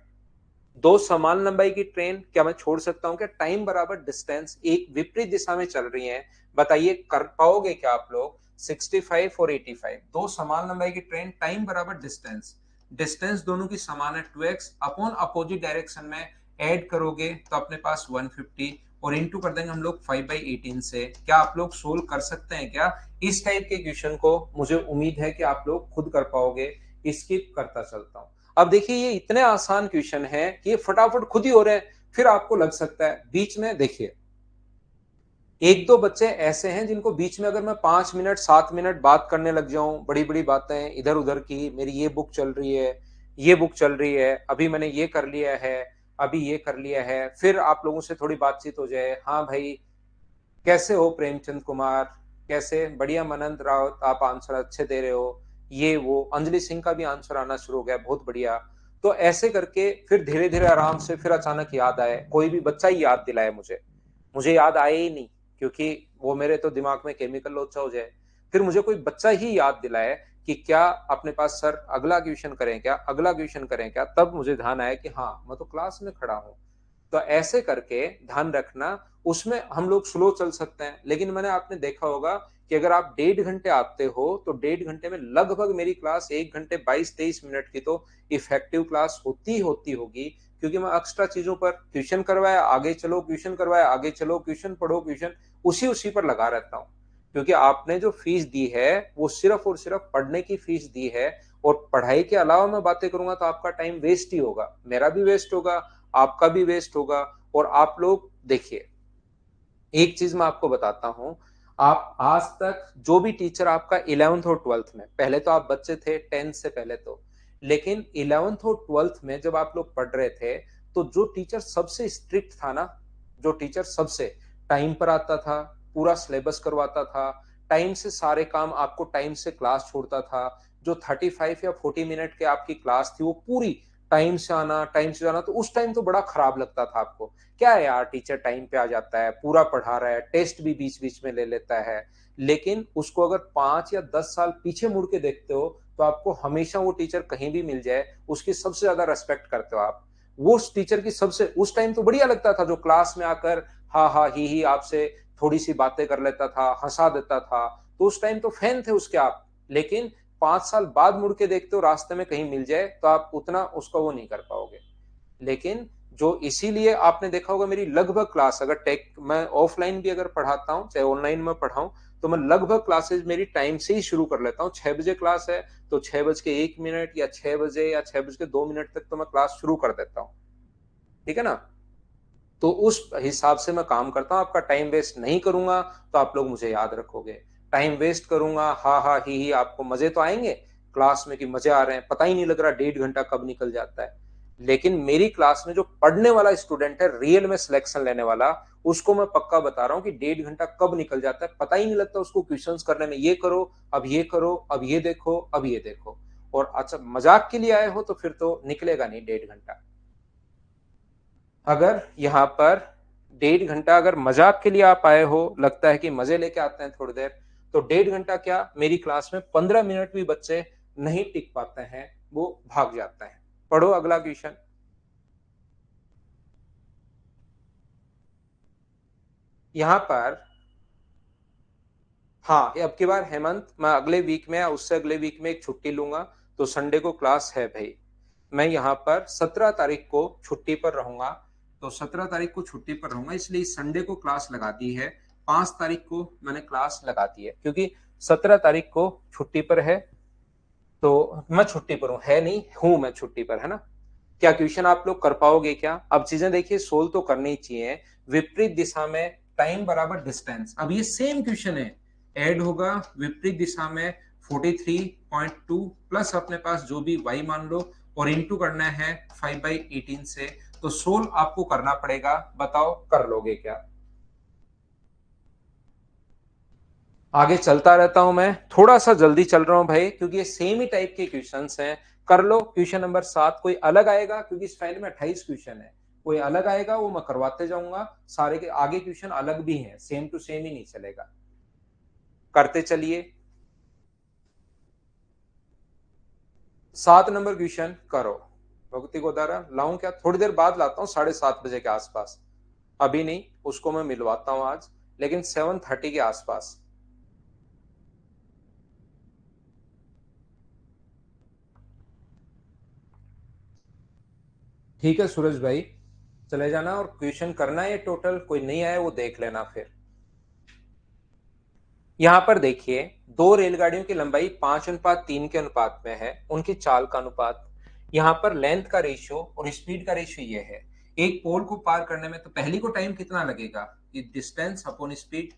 दो समान लंबाई की ट्रेन क्या मैं छोड़ सकता हूं क्या? टाइम बराबर डिस्टेंस एक विपरीत दिशा में चल रही है। बताइए कर पाओगे क्या आप लोग? 65 और 85, दो समान लंबाई की ट्रेन, टाइम बराबर डिस्टेंस, डिस्टेंस दोनों की समान है 2x, अपॉन अपोजिट डायरेक्शन में ऐड करोगे तो अपने पास 150, और इनटू कर देंगे हम लोग 5/18 से। क्या आप लोग सोल्व कर सकते हैं क्या इस टाइप के क्वेश्चन को? मुझे उम्मीद है कि आप लोग खुद कर पाओगे। स्किप करता चलता हूं। अब देखिए ये इतने आसान क्वेश्चन है कि ये फटाफट खुद ही हो रहे हैं। फिर आपको लग सकता है बीच में, देखिए एक दो बच्चे ऐसे हैं जिनको बीच में अगर मैं 5 मिनट 7 मिनट बात करने लग जाऊं, बड़ी बड़ी बातें इधर उधर की, मेरी ये बुक चल रही है, ये बुक चल रही है, अभी मैंने ये कर लिया है, अभी ये कर लिया है, फिर आप लोगों से थोड़ी बातचीत हो जाए, हाँ भाई कैसे हो प्रेमचंद कुमार, कैसे, बढ़िया मनंत रावत, आप आंसर अच्छे दे रहे हो, ये वो, अंजलि सिंह का भी आंसर आना शुरू हो गया, बहुत बढ़िया। तो ऐसे करके फिर धीरे धीरे आराम से फिर अचानक याद आए, कोई भी बच्चा ही याद दिलाए मुझे, मुझे याद आए ही नहीं, क्योंकि वो मेरे तो दिमाग में केमिकल लोचा हो जाए। फिर मुझे कोई बच्चा ही याद दिलाए कि क्या अपने पास सर अगला क्वेश्चन करें क्या, अगला क्वेश्चन करें क्या, तब मुझे ध्यान आया कि हाँ मैं तो क्लास में खड़ा हूं। तो ऐसे करके ध्यान रखना, उसमें हम लोग स्लो चल सकते हैं, लेकिन मैंने आपने देखा होगा कि अगर आप 1.5 घंटे आते हो तो 1.5 घंटे में लगभग मेरी क्लास 1 घंटे 22-23 मिनट की तो इफेक्टिव क्लास होती होती होगी, क्योंकि मैं एक्स्ट्रा चीजों पर ट्यूशन करवाया आगे चलो, ट्यूशन करवाया आगे चलो, ट्यूशन पढ़ो ट्यूशन, उसी उसी पर लगा रहता हूँ। क्योंकि आपने जो फीस दी है वो सिर्फ और सिर्फ पढ़ने की फीस दी है, और पढ़ाई के अलावा मैं बातें करूंगा तो आपका टाइम वेस्ट ही होगा, मेरा भी वेस्ट होगा, आपका भी वेस्ट होगा। और आप लोग देखिए एक चीज मैं आपको बताता हूं, आप आज तक जो भी टीचर आपका 11th और 12th में, पहले तो आप बच्चे थे 10th से पहले तो, लेकिन 11th और 12th में जब आप लोग पढ़ रहे थे तो जो टीचर सबसे स्ट्रिक्ट था ना, जो टीचर सबसे टाइम पर आता था, पूरा सिलेबस करवाता था, टाइम से सारे काम, आपको टाइम से क्लास छोड़ता था, जो 35 या 40 मिनट के आपकी क्लास थी वो पूरी टाइम से आना, टाइम से जाना, तो उस टाइम तो बड़ा खराब लगता था आपको, क्या है यार टीचर टाइम पे आ जाता है, पूरा पढ़ा रहा है, टेस्ट भी बीच बीच में ले लेता है। लेकिन उसको अगर 5 या 10 साल पीछे मुड़ के देखते हो तो आपको हमेशा वो टीचर कहीं भी मिल जाए उसकी सबसे ज्यादा रेस्पेक्ट करते हो आप। वो उस टीचर की सबसे, उस टाइम तो बढ़िया लगता था जो क्लास में आकर हा हा ही आपसे थोड़ी सी बातें कर लेता था, हंसा देता था, तो उस टाइम तो फैन थे उसके आप। लेकिन 5 साल बाद मुड़ के देखते हो रास्ते में कहीं मिल जाए तो आप उतना उसका वो नहीं कर पाओगे। लेकिन जो, इसीलिए आपने देखा होगा मेरी लगभग क्लास, अगर टेक मैं ऑफलाइन भी अगर पढ़ाता हूँ चाहे ऑनलाइन में पढ़ाऊं, तो मैं लगभग क्लासेस मेरी टाइम से ही शुरू कर लेता हूँ। 6 बजे क्लास है तो 6 बज के 1 मिनट या 6 बजे या 6 बज के 2 मिनट तक तो मैं क्लास शुरू कर देता हूँ, ठीक है ना। तो उस हिसाब से मैं काम करता हूँ, आपका टाइम वेस्ट नहीं करूंगा तो आप लोग मुझे याद रखोगे। टाइम वेस्ट करूंगा हा हा ही आपको मजे तो आएंगे क्लास में कि मजे आ रहे हैं, पता ही नहीं लग रहा 1.5 घंटा कब निकल जाता है। लेकिन मेरी क्लास में जो पढ़ने वाला स्टूडेंट है, रियल में सिलेक्शन लेने वाला, उसको मैं पक्का बता रहा हूँ कि 1.5 घंटा कब निकल जाता है पता ही नहीं लगता उसको, क्वेश्चंस करने में, ये करो अब ये करो अब ये देखो अब ये देखो। और अच्छा मजाक के लिए आए हो तो फिर तो निकलेगा नहीं 1.5 घंटा। अगर यहाँ पर 1.5 घंटा अगर मजाक के लिए आप आए हो, लगता है कि मजे लेके आते हैं थोड़ी देर, तो 1.5 घंटा क्या, मेरी क्लास में 15 मिनट भी बच्चे नहीं टिक पाते हैं, वो भाग जाते हैं। पढ़ो अगला क्वेश्चन। यहाँ पर हाँ, अब की बार हेमंत मैं अगले वीक में या उससे अगले वीक में एक छुट्टी लूंगा, तो संडे को क्लास है भाई। मैं यहाँ पर 17 तारीख को छुट्टी पर रहूंगा, तो 17 तारीख को छुट्टी पर रहूंगा, इसलिए संडे को क्लास लगा दी है। 5 तारीख को मैंने क्लास लगा दी है क्योंकि 17 तारीख को छुट्टी पर है, तो मैं छुट्टी पर हूँ, है नहीं हूं मैं छुट्टी पर, है ना। क्या क्वेश्चन आप लोग कर पाओगे क्या? अब चीजें देखिए सोल्व तो करनी ही चाहिए। विपरीत दिशा में टाइम बराबर डिस्टेंस, अब ये सेम क्वेश्चन है, ऐड होगा विपरीत दिशा में 43.2 प्लस अपने पास जो भी y मान लो, और इंटू करना है 5/18 से, तो सोल्व आपको करना पड़ेगा, बताओ कर लोगे क्या? आगे चलता रहता हूं मैं, थोड़ा सा जल्दी चल रहा हूं भाई क्योंकि ये सेम ही टाइप के क्वेश्चंस हैं। कर लो क्वेश्चन नंबर 7, कोई अलग आएगा क्योंकि इस फाइल में 28 क्वेश्चन है, कोई अलग आएगा वो मैं करवाते जाऊंगा, सारे के आगे क्वेश्चन अलग भी हैं, सेम टू सेम ही नहीं चलेगा। करते चलिए। 7 नंबर क्वेश्चन करो। भक्ति को दारा लाऊं क्या, थोड़ी देर बाद लाता हूँ, 7:30 बजे के आसपास, अभी नहीं, उसको मैं मिलवाता हूँ आज, लेकिन 7:30 के आसपास। ठीक है सूरज भाई। चले जाना और क्वेश्चन करना है। टोटल कोई नहीं आया वो देख लेना। फिर यहां पर देखिए, दो रेलगाड़ियों की लंबाई 5:3 के अनुपात में है, उनकी चाल का अनुपात। यहां पर लेंथ का रेशियो और स्पीड का रेशियो ये है। एक पोल को पार करने में तो पहली को टाइम कितना लगेगा, ये डिस्टेंस अपॉन स्पीड,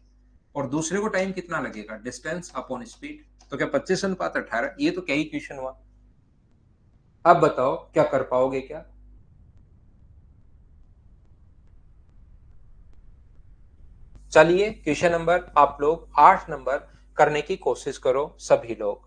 और दूसरे को टाइम कितना लगेगा, डिस्टेंस अपॉन स्पीड। तो क्या 25:18? ये तो क्या ही क्वेश्चन हुआ। अब बताओ क्या कर पाओगे क्या। चलिए क्वेश्चन नंबर आप लोग 8 नंबर करने की कोशिश करो सभी लोग।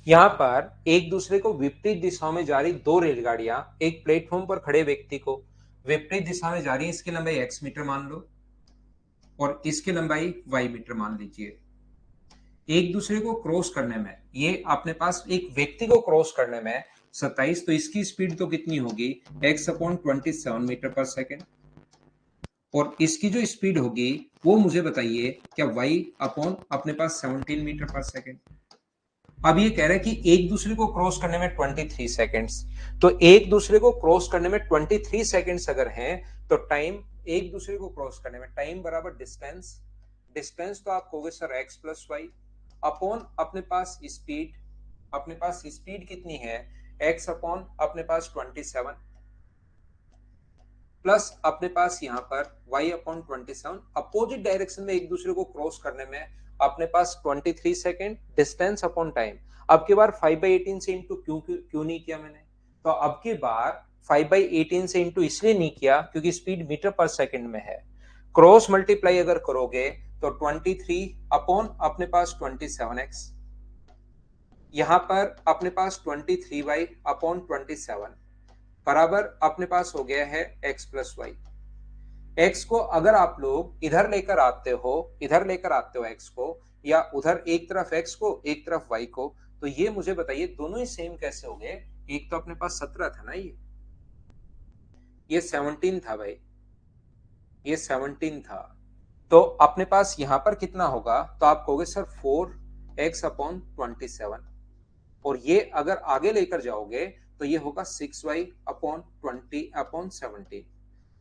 यहाँ पर एक दूसरे को विपरीत दिशाओं में जा रही दो रेलगाड़ियां एक प्लेटफॉर्म पर खड़े व्यक्ति को विपरीत दिशा में जा रही है। इसकी लंबाई x मीटर मान लो और इसकी लंबाई y मीटर मान लीजिए। एक दूसरे को क्रॉस करने में, ये अपने पास एक व्यक्ति को क्रॉस करने में 27, तो इसकी स्पीड तो कितनी होगी, x/27 मीटर पर सेकेंड। और इसकी जो स्पीड होगी वो मुझे बताइए क्या y/अपने पास 17 मीटर पर सेकेंड। अब ये कह रहा है कि एक दूसरे को क्रॉस करने में 23 सेकेंड्स। तो एक दूसरे को क्रॉस करने में 23 सेकेंड्स अगर हैं, तो टाइम एक दूसरे को क्रॉस करने में टाइम बराबर डिस्टेंस। डिस्टेंस तो आप कहोगे सर x+y अपॉन अपने पास स्पीड। अपने पास स्पीड कितनी है, x अपॉन अपने पास 27 प्लस अपने पास यहाँ पर y/27। अपोजिट डायरेक्शन में एक दूसरे को क्रॉस करने में अपने पास 23 सेकेंड, डिस्टेंस अपॉन टाइम। अब की बार 5/18 से इंटू क्यों क्यों नहीं किया मैंने, तो अब की बार 5/18 से इंटू इसलिए नहीं किया क्योंकि स्पीड मीटर पर सेकेंड में है। क्रॉस मल्टीप्लाई अगर करोगे तो 23 अपॉन अपने पास 27x, यहां पर अपने पास 23y/27 बराबर अपने पास हो गया है x+y। x को अगर आप लोग इधर लेकर आते हो, इधर लेकर आते हो x को, या उधर एक तरफ x को एक तरफ y को, तो ये मुझे बताइए दोनों ही सेम कैसे हो गए। एक तो अपने पास 17 था ना, ये 17 था भाई, ये 17 था। तो अपने पास यहां पर कितना होगा, तो आप कहोगे सर 4x/27, और ये अगर आगे लेकर जाओगे तो ये होगा 6y/20/17।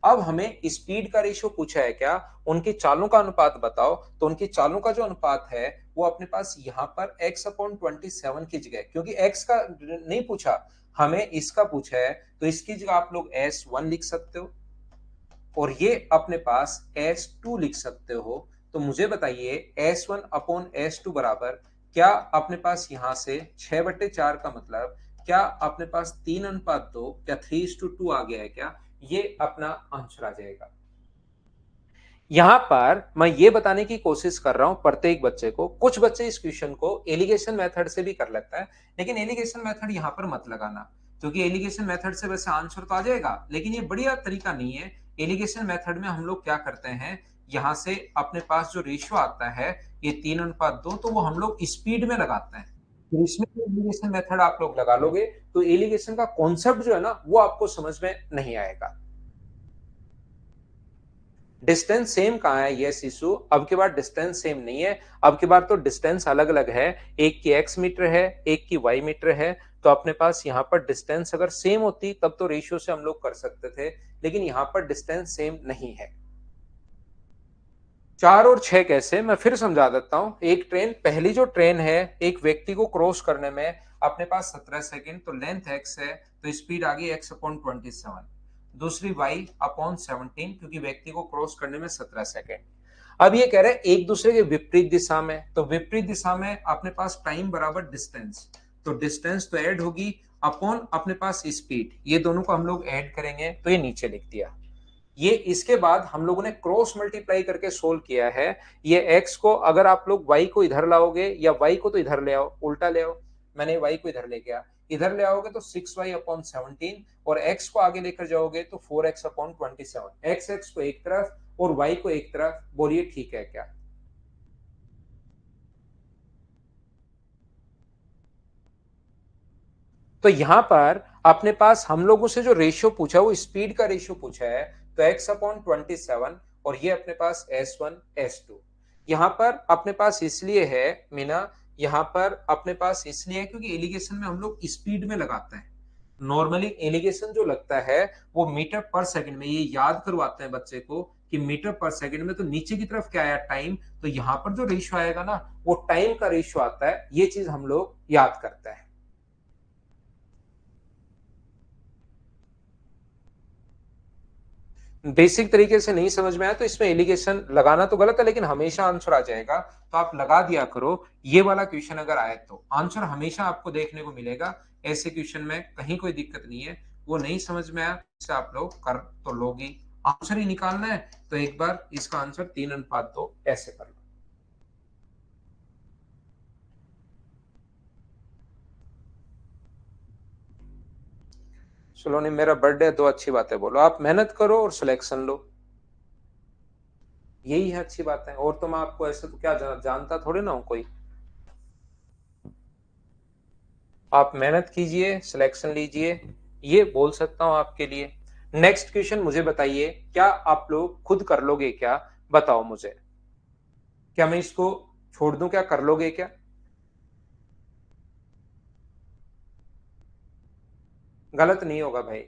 अब हमें स्पीड का रेशियो पूछा है क्या, उनकी चालों का अनुपात बताओ। तो उनकी चालों का जो अनुपात है वो अपने पास यहाँ पर x/27 की जगह, क्योंकि x का नहीं पूछा, हमें इसका पूछा है, तो इसकी जगह आप लोग s1 लिख सकते हो और ये अपने पास s2 लिख सकते हो। तो मुझे बताइए s1/s2 बराबर क्या अपने पास यहां से 6/4 का मतलब क्या अपने पास 3:2, क्या 3:2 आ गया है क्या, ये अपना आंसर आ जाएगा। यहां पर मैं ये बताने की कोशिश कर रहा हूं प्रत्येक बच्चे को, कुछ बच्चे इस क्वेश्चन को एलिगेशन मेथड से भी कर लेता है, लेकिन एलिगेशन मेथड यहां पर मत लगाना, क्योंकि एलिगेशन मेथड से वैसे आंसर तो आ जाएगा लेकिन ये बढ़िया तरीका नहीं है। एलिगेशन मेथड में हम लोग क्या करते हैं, यहां से अपने पास जो रेशियो आता है ये 3:2, तो वो हम लोग स्पीड में लगाते हैं। तो इसमें एलिगेशन मेथड आप लोग लगा लोगे तो एलिगेशन का कॉन्सेप्ट जो है ना वो आपको समझ में नहीं आएगा। डिस्टेंस सेम कहाँ है, ये शिशु अब की बार डिस्टेंस सेम नहीं है, अब की बार तो डिस्टेंस अलग अलग है। एक की x मीटर है, एक की y मीटर है। तो अपने पास यहाँ पर डिस्टेंस अगर सेम होती तब तो रेशियो से हम लोग कर सकते थे, लेकिन यहाँ पर डिस्टेंस सेम नहीं है। 4 और 6 कैसे, मैं फिर समझा देता हूं। एक ट्रेन, पहली जो ट्रेन है एक व्यक्ति को क्रॉस करने में अपने पास 17 सेकेंड, तो लेंथ x है तो स्पीड आ गई x/27। दूसरी y/17 क्योंकि व्यक्ति को क्रॉस करने में 17 सेकेंड। अब ये कह रहे हैं एक दूसरे के विपरीत दिशा में, तो विपरीत दिशा में अपने पास टाइम बराबर डिस्टेंस, तो डिस्टेंस तो ऐड होगी अपॉन अपने पास स्पीड, ये दोनों को हम लोग ऐड करेंगे तो ये नीचे लिख दिया। ये इसके बाद हम लोगों ने क्रॉस मल्टीप्लाई करके सोल्व किया है। ये x को अगर आप लोग y को इधर लाओगे या y को तो इधर ले आओ, उल्टा ले आओ, मैंने y को इधर ले गया, इधर ले आओगे तो 6y/17 और x को आगे लेकर जाओगे तो 4x/27। एक्स एक्स को एक तरफ और y को एक तरफ, बोलिए ठीक है क्या? तो यहां पर अपने पास हम लोगों से जो रेशियो पूछा वो स्पीड का रेशियो पूछा है, तो x/27 और ये अपने पास S1 S2। यहां पर अपने पास इसलिए है मीना, यहां पर अपने पास इसलिए है क्योंकि एलिगेशन में हम लोग स्पीड में लगाते हैं। नॉर्मली एलिगेशन जो लगता है वो मीटर पर सेकंड में, ये याद करवाते हैं बच्चे को कि मीटर पर सेकंड में, तो नीचे की तरफ क्या आया टाइम, तो यहां पर जो रेशियो आएगा ना वो टाइम का रेशियो आता है, ये चीज हम लोग याद करते हैं। बेसिक तरीके से नहीं समझ में आया तो इसमें एलिगेशन लगाना तो गलत है, लेकिन हमेशा आंसर आ जाएगा, तो आप लगा दिया करो। ये वाला क्वेश्चन अगर आए तो आंसर हमेशा आपको देखने को मिलेगा। ऐसे क्वेश्चन में कहीं कोई दिक्कत नहीं है। वो नहीं समझ में आया इससे आप लोग कर तो लोगी, आंसर ही निकालना है तो एक बार इसका आंसर 3:2 ऐसे कर लो। चलो नहीं, मेरा बर्थडे है, दो अच्छी बातें बोलो, आप मेहनत करो और सिलेक्शन लो, यही है अच्छी बात है। और तो मैं आपको ऐसे तो क्या जानता थोड़े ना हूं कोई। आप मेहनत कीजिए, सिलेक्शन लीजिए, ये बोल सकता हूं आपके लिए। नेक्स्ट क्वेश्चन मुझे बताइए, क्या आप लोग खुद कर लोगे क्या? बताओ मुझे, क्या मैं इसको छोड़ दूं, क्या कर लोगे क्या? गलत नहीं होगा भाई।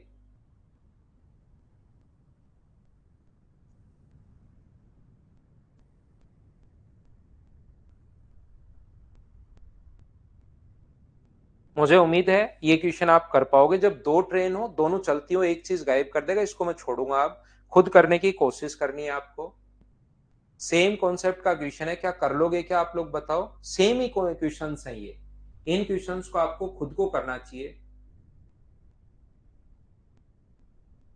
मुझे उम्मीद है ये क्वेश्चन आप कर पाओगे। जब दो ट्रेन हो, दोनों चलती हो, एक चीज गायब कर देगा, इसको मैं छोड़ूंगा। आप खुद करने की कोशिश करनी है आपको। सेम कॉन्सेप्ट का क्वेश्चन है, क्या कर लोगे क्या आप लोग बताओ। सेम ही क्वेश्चन है ये, इन क्वेश्चंस को आपको खुद को करना चाहिए।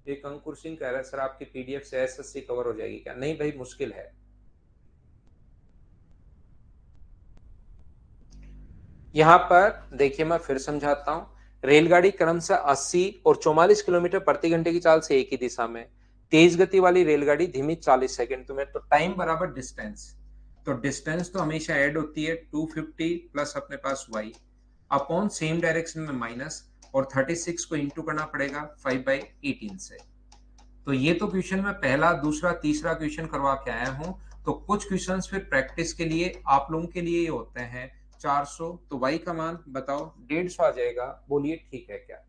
एक अंकुर सिंह कह रहा है सर आपकी पीडीएफ से एसएससी कवर हो जाएगी क्या? नहीं भाई, मुश्किल है। यहां पर देखिए मैं फिर समझाता हूं। रेलगाड़ी क्रमशः 80 और 44 किलोमीटर प्रति घंटे की चाल से एक ही दिशा में, तेज गति वाली रेलगाड़ी धीमी 40 सेकंड तुम्हें, तो टाइम बराबर डिस्टेंस, तो डिस्टेंस तो हमेशा ऐड होती है 250 प्लस अपने पास वाई अपॉन सेम डायरेक्शन में माइनस, और 36 को इंटू करना पड़ेगा 5/18 से। तो ये तो क्वेश्चन में पहला दूसरा तीसरा क्वेश्चन करवा के आया हूं। तो कुछ क्वेश्चंस फिर प्रैक्टिस के लिए आप लोगों के लिए ये होते हैं। 400, तो वाई का मान बताओ 150 आ जाएगा, बोलिए ठीक है क्या?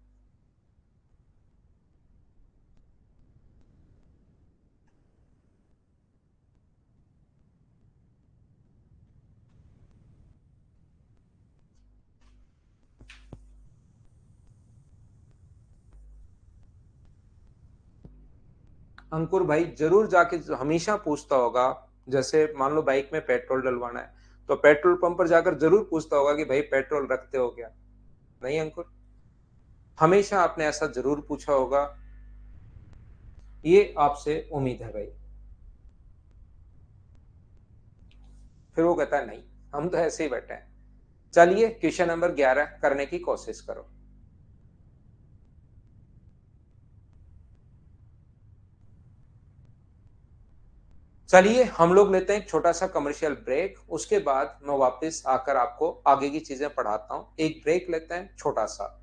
अंकुर भाई जरूर जाके हमेशा पूछता होगा, जैसे मान लो बाइक में पेट्रोल डलवाना है तो पेट्रोल पंप पर जाकर जरूर पूछता होगा कि भाई पेट्रोल रखते हो क्या? नहीं अंकुर, हमेशा आपने ऐसा जरूर पूछा होगा, ये आपसे उम्मीद है भाई। फिर वो कहता है नहीं, हम तो ऐसे ही बैठे हैं। चलिए क्वेश्चन नंबर 11 करने की कोशिश करो। चलिए हम लोग लेते हैं एक छोटा सा कमर्शियल ब्रेक, उसके बाद मैं वापस आकर आपको आगे की चीजें पढ़ाता हूं। एक ब्रेक लेते हैं छोटा सा।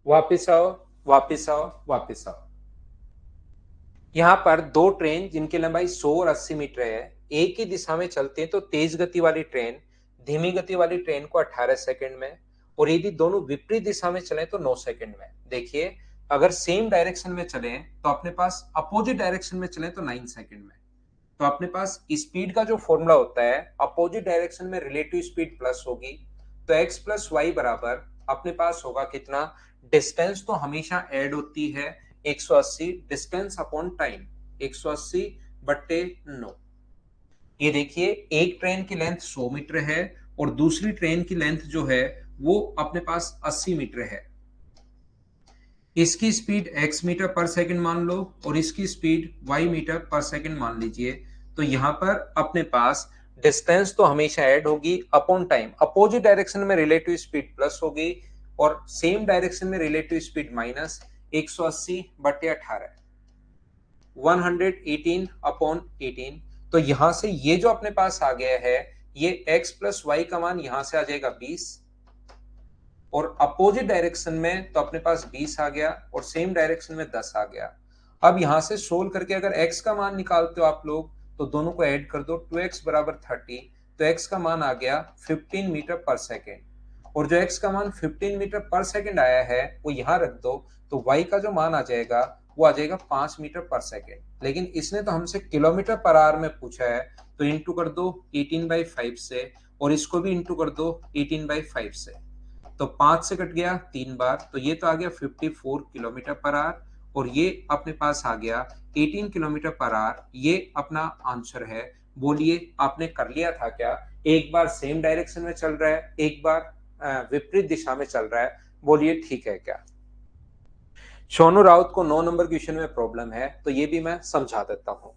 वापिस आओ, वापिस आओ, वापिस आओ। यहाँ पर दो ट्रेन जिनकी लंबाई 100 और 80 मीटर है, एक ही दिशा में चलते हैं, तो तेज गति वाली ट्रेन धीमी गति वाली ट्रेन को 18 सेकंड में, और यदि दोनों विपरीत दिशा में चले तो 9 सेकंड में। देखिए, अगर सेम डायरेक्शन में चले तो अपने पास, अपोजिट डायरेक्शन में चले तो 9 सेकंड में। तो अपने पास स्पीड का जो फॉर्मूला होता है, अपोजिट डायरेक्शन में रिलेटिव स्पीड प्लस होगी, तो x प्लस वाई बराबर अपने पास होगा कितना, डिस्टेंस तो हमेशा ऐड होती है 180, डिस्टेंस अपॉन टाइम 180 बट्टे 9। ये देखिए, एक ट्रेन की लेंथ 100 मीटर है और दूसरी ट्रेन की लेंथ जो है वो अपने पास 80 मीटर है। इसकी स्पीड x मीटर पर सेकंड मान लो और इसकी स्पीड y मीटर पर सेकंड मान लीजिए। तो यहां पर अपने पास डिस्टेंस तो हमेशा ऐड होगी अपॉन टाइम, अपोजिट डायरेक्शन में रिलेटिव स्पीड प्लस होगी और सेम डायरेक्शन में रिलेटिव स्पीड माइनस 180 बटे 18, 118 अपॉन 18। तो यहां से ये जो अपने पास आ गया है, ये x प्लस वाई का मान यहां से आ जाएगा 20, और अपोजिट डायरेक्शन में तो अपने पास 20 आ गया और सेम डायरेक्शन में 10 आ गया। अब यहां से सोल्व करके अगर x का मान निकालते हो आप लोग, तो दोनों को ऐड कर दो, 2x बराबर 30, तो x का मान आ गया 15 मीटर पर सेकेंड, और जो x का मान 15 मीटर पर सेकेंड आया है वो यहां रख दो, तो y का जो मान आ जाएगा वो आ जाएगा 5 मीटर पर सेकेंड। लेकिन इसने तो हमसे किलोमीटर पर आवर में पूछा है, तो इंटू कर दो 18/5 से, और इसको भी इंटू कर दो 18/5 से। तो 5 से कट गया 3 बार, तो ये तो आ गया 54 किलोमीटर पर आवर, और ये अपने पास आ गया 18 किलोमीटर पर आवर। ये अपना आंसर है। बोलिए, आपने कर लिया था क्या? एक बार सेम डायरेक्शन में चल रहा है, एक बार विपरीत दिशा में चल रहा है। बोलिए, ठीक है क्या? सोनू राउत को 9 नंबर क्वेश्चन में प्रॉब्लम है, तो ये भी मैं समझा देता हूं।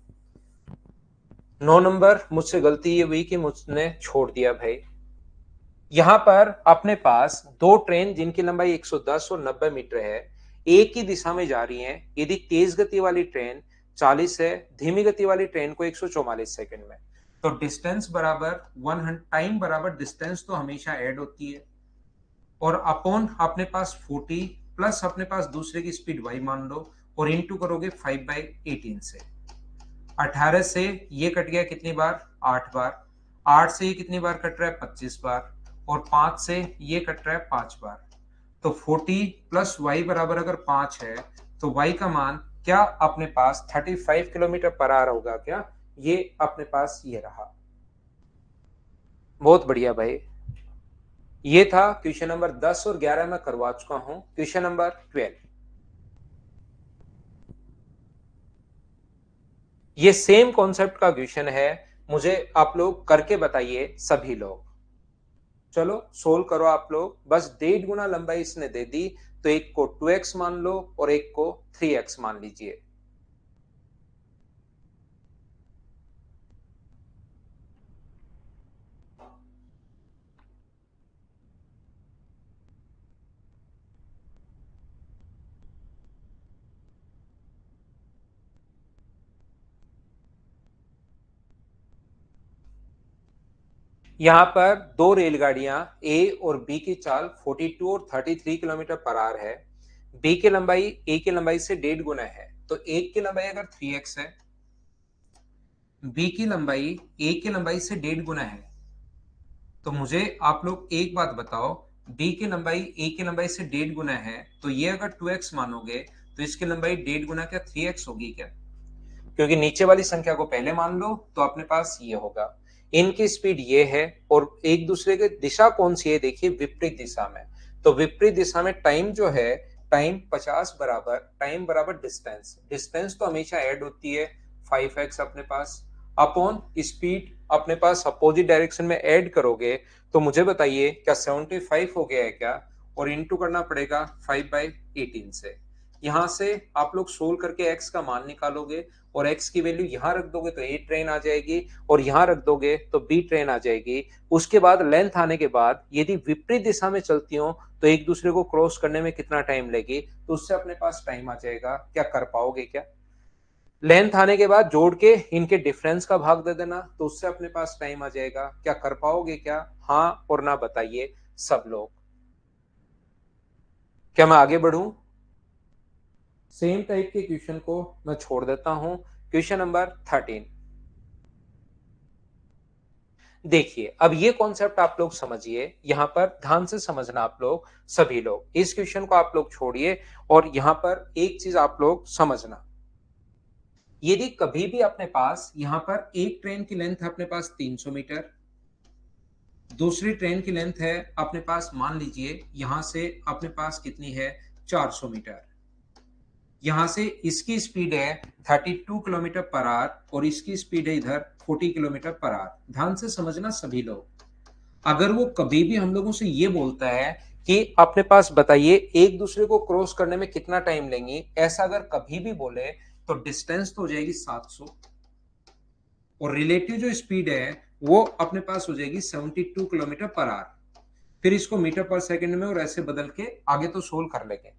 9 नंबर मुझसे गलती ये हुई कि मुझने छोड़ दिया भाई। यहां पर अपने पास दो ट्रेन जिनकी लंबाई 110 और 90 मीटर है, एक ही दिशा में जा रही हैं। यदि तेज गति वाली ट्रेन 40 है, धीमी गति वाली ट्रेन को 144 सेकंड में, तो डिस्टेंस बराबर 100, टाइम बराबर डिस्टेंस तो हमेशा ऐड होती है, और अपॉन अपने पास 40 प्लस अपने पास दूसरे की स्पीड y मान लो, और इंटू करोगे 5/18 से। 18 से ये कट गया कितनी बार? 8 बार। 8 से ये कितनी बार कट रहा है? 25 बार। और 5 से ये कट रहा है 5 बार। तो 40 प्लस y बराबर अगर 5 है, तो y का मान क्या अपने पास 35 किलोमीटर पर आवर होगा क्या? ये अपने पास ये रहा। बहुत बढ़िया भाई। ये था क्वेश्चन नंबर 10 और 11 में करवा चुका हूं। क्वेश्चन नंबर 12, ये सेम कॉन्सेप्ट का क्वेश्चन है। मुझे आप लोग करके बताइए सभी लोग। चलो सोल्व करो आप लोग। बस 1.5 गुना लंबाई इसने दे दी, तो एक को 2x मान लो और एक को 3x मान लीजिए। यहां पर दो रेलगाड़ियां ए और बी की चाल 42 और 33 किलोमीटर पर आवर है। बी की लंबाई ए की लंबाई से 1.5 गुना है, तो एक की लंबाई अगर 3x है, बी की लंबाई ए की लंबाई से 1.5 गुना है, तो मुझे आप लोग एक बात बताओ, बी की लंबाई ए की लंबाई से 1.5 गुना है, तो ये अगर 2x मानोगे तो इसकी लंबाई 1.5 गुना क्या 3x होगी क्या? क्योंकि नीचे वाली संख्या को पहले मान लो, तो अपने पास ये होगा। इनकी स्पीड ये है, और एक दूसरे की दिशा कौन सी है? देखिए, विपरीत दिशा में। तो विपरीत दिशा में टाइम जो है, टाइम 50 बराबर टाइम बराबर डिस्टेंस, डिस्टेंस तो हमेशा ऐड होती है 5x अपने पास, अपॉन स्पीड अपने पास अपोजिट डायरेक्शन में ऐड करोगे, तो मुझे बताइए क्या 75 हो गया है क्या? और इंटू करना पड़ेगा 5/18 से। यहां से आप लोग सोल्व करके x का मान निकालोगे, और x की वैल्यू यहां रख दोगे तो a ट्रेन आ जाएगी, और यहां रख दोगे तो b ट्रेन आ जाएगी। उसके बाद लेंथ आने के बाद यदि विपरीत दिशा में चलती हो, तो एक दूसरे को क्रॉस करने में कितना टाइम लेगी, तो उससे अपने पास टाइम आ जाएगा। क्या कर पाओगे क्या? लेंथ आने के बाद जोड़ के इनके डिफरेंस का भाग दे देना, तो उससे अपने पास टाइम आ जाएगा। क्या कर पाओगे क्या? हाँ और ना बताइए सब लोग। क्या मैं आगे बढ़ूं? सेम टाइप के क्वेश्चन को मैं छोड़ देता हूं। Question number 13। देखिए, अब ये कॉन्सेप्ट आप लोग समझिए, यहां पर ध्यान से समझना आप लोग, सभी लोग इस क्वेश्चन को आप लोग छोड़िए और यहां पर एक चीज आप लोग समझना। यदि कभी भी अपने पास यहां पर एक ट्रेन की लेंथ है अपने पास 300 मीटर, दूसरी ट्रेन की लेंथ है अपने पास, मान लीजिए यहां से अपने पास कितनी है, 400 मीटर। यहां से इसकी स्पीड है 32 किलोमीटर पर आवर और इसकी स्पीड है इधर 40 किलोमीटर पर आवर। ध्यान से समझना सभी लोग। अगर वो कभी भी हम लोगों से ये बोलता है कि अपने पास बताइए एक दूसरे को क्रॉस करने में कितना टाइम लेंगे, ऐसा अगर कभी भी बोले तो डिस्टेंस तो हो जाएगी 700 और रिलेटिव जो स्पीड है वो अपने पास हो जाएगी 72 किलोमीटर पर आवर। फिर इसको मीटर पर सेकंड में और ऐसे बदल के आगे तो सोल्व कर लेंगे।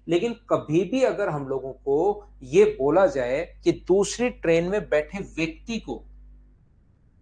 लेकिन कभी भी अगर हम लोगों को ये बोला जाए कि दूसरी ट्रेन में बैठे व्यक्ति को,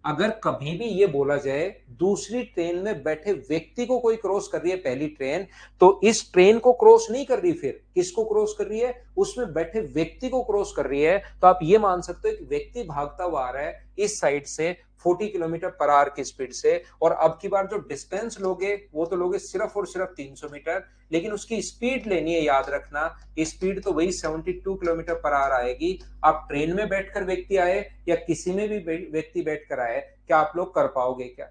अगर कभी भी ये बोला जाए दूसरी ट्रेन में बैठे व्यक्ति को कोई क्रॉस कर रही है पहली ट्रेन, तो इस ट्रेन को क्रॉस नहीं कर रही, फिर किसको क्रॉस कर रही है, उसमें बैठे व्यक्ति को क्रॉस कर रही है। तो आप ये मान सकते हो कि व्यक्ति भागता हुआ आ रहा है इस साइड से 40 किलोमीटर पर आवर की स्पीड से, और अब की बार जो डिस्टेंस लोगे वो तो लोगे सिर्फ और सिर्फ 300 मीटर, लेकिन उसकी स्पीड लेनी है, याद रखना स्पीड तो वही 72 किलोमीटर पर आवर आएगी। आप ट्रेन में बैठकर व्यक्ति आए या किसी में भी व्यक्ति बैठकर आए, क्या आप लोग कर पाओगे क्या?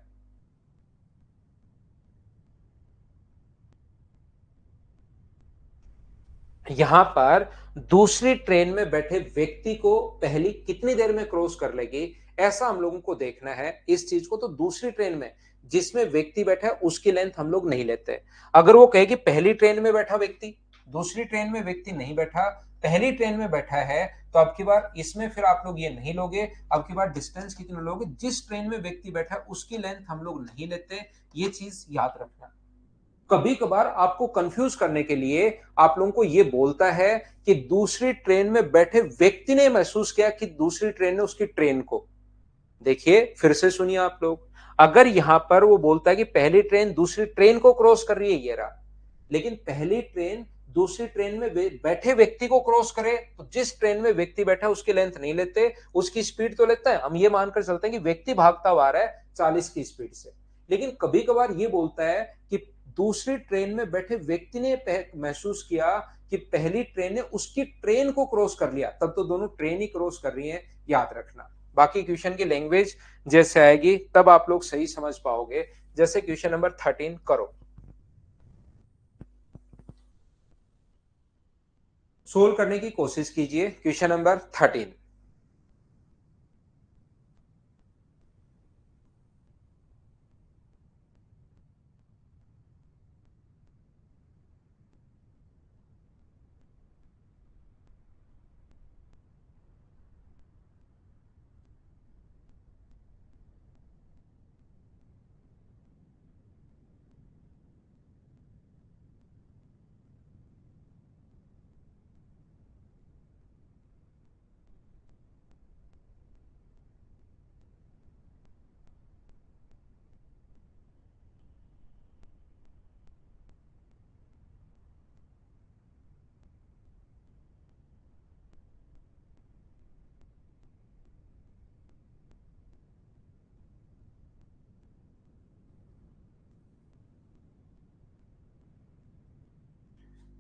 यहां पर दूसरी ट्रेन में बैठे व्यक्ति को पहली कितनी देर में क्रॉस कर लेगी, ऐसा हम लोगों को देखना है इस चीज को। तो दूसरी ट्रेन में जिसमें व्यक्ति बैठा है उसकी लेंथ हम लोग नहीं लेते। अगर वो कहे कि पहली ट्रेन में बैठा व्यक्ति, दूसरी ट्रेन में व्यक्ति नहीं बैठा, पहली ट्रेन में बैठा है, तो अब की बार इसमें फिर आप लोग ये नहीं लोगे। अब की बार डिस्टेंस कितना लोगे, जिस ट्रेन में व्यक्ति बैठा है उसकी लेंथ हम लोग नहीं लेते। ये चीज याद रखना। कभी कभार आपको कंफ्यूज करने के लिए आप लोगों को यह बोलता है कि दूसरी ट्रेन में बैठे व्यक्ति ने महसूस किया कि दूसरी ट्रेन ने उसकी ट्रेन को, देखिए फिर से सुनिए आप लोग, अगर यहां पर वो बोलता है कि पहली ट्रेन दूसरी ट्रेन को क्रॉस कर रही है, ये रहा, लेकिन पहली ट्रेन दूसरी ट्रेन में बैठे व्यक्ति को क्रॉस करे, तो जिस ट्रेन में व्यक्ति बैठा है उसकी लेंथ नहीं लेते, उसकी स्पीड तो लेता है। हम ये मानकर चलते हैं कि व्यक्ति भागता हुआ आ रहा है 40 की स्पीड से, लेकिन कभी कभार ये बोलता है कि दूसरी ट्रेन में बैठे व्यक्ति ने महसूस किया कि पहली ट्रेन ने उसकी ट्रेन को क्रॉस कर लिया, तब तो दोनों ट्रेन ही क्रॉस कर रही हैं, याद रखना। बाकी क्वेश्चन की लैंग्वेज जैसे आएगी तब आप लोग सही समझ पाओगे। जैसे क्वेश्चन नंबर 13 करो, सोल्व करने की कोशिश कीजिए। Question number 13।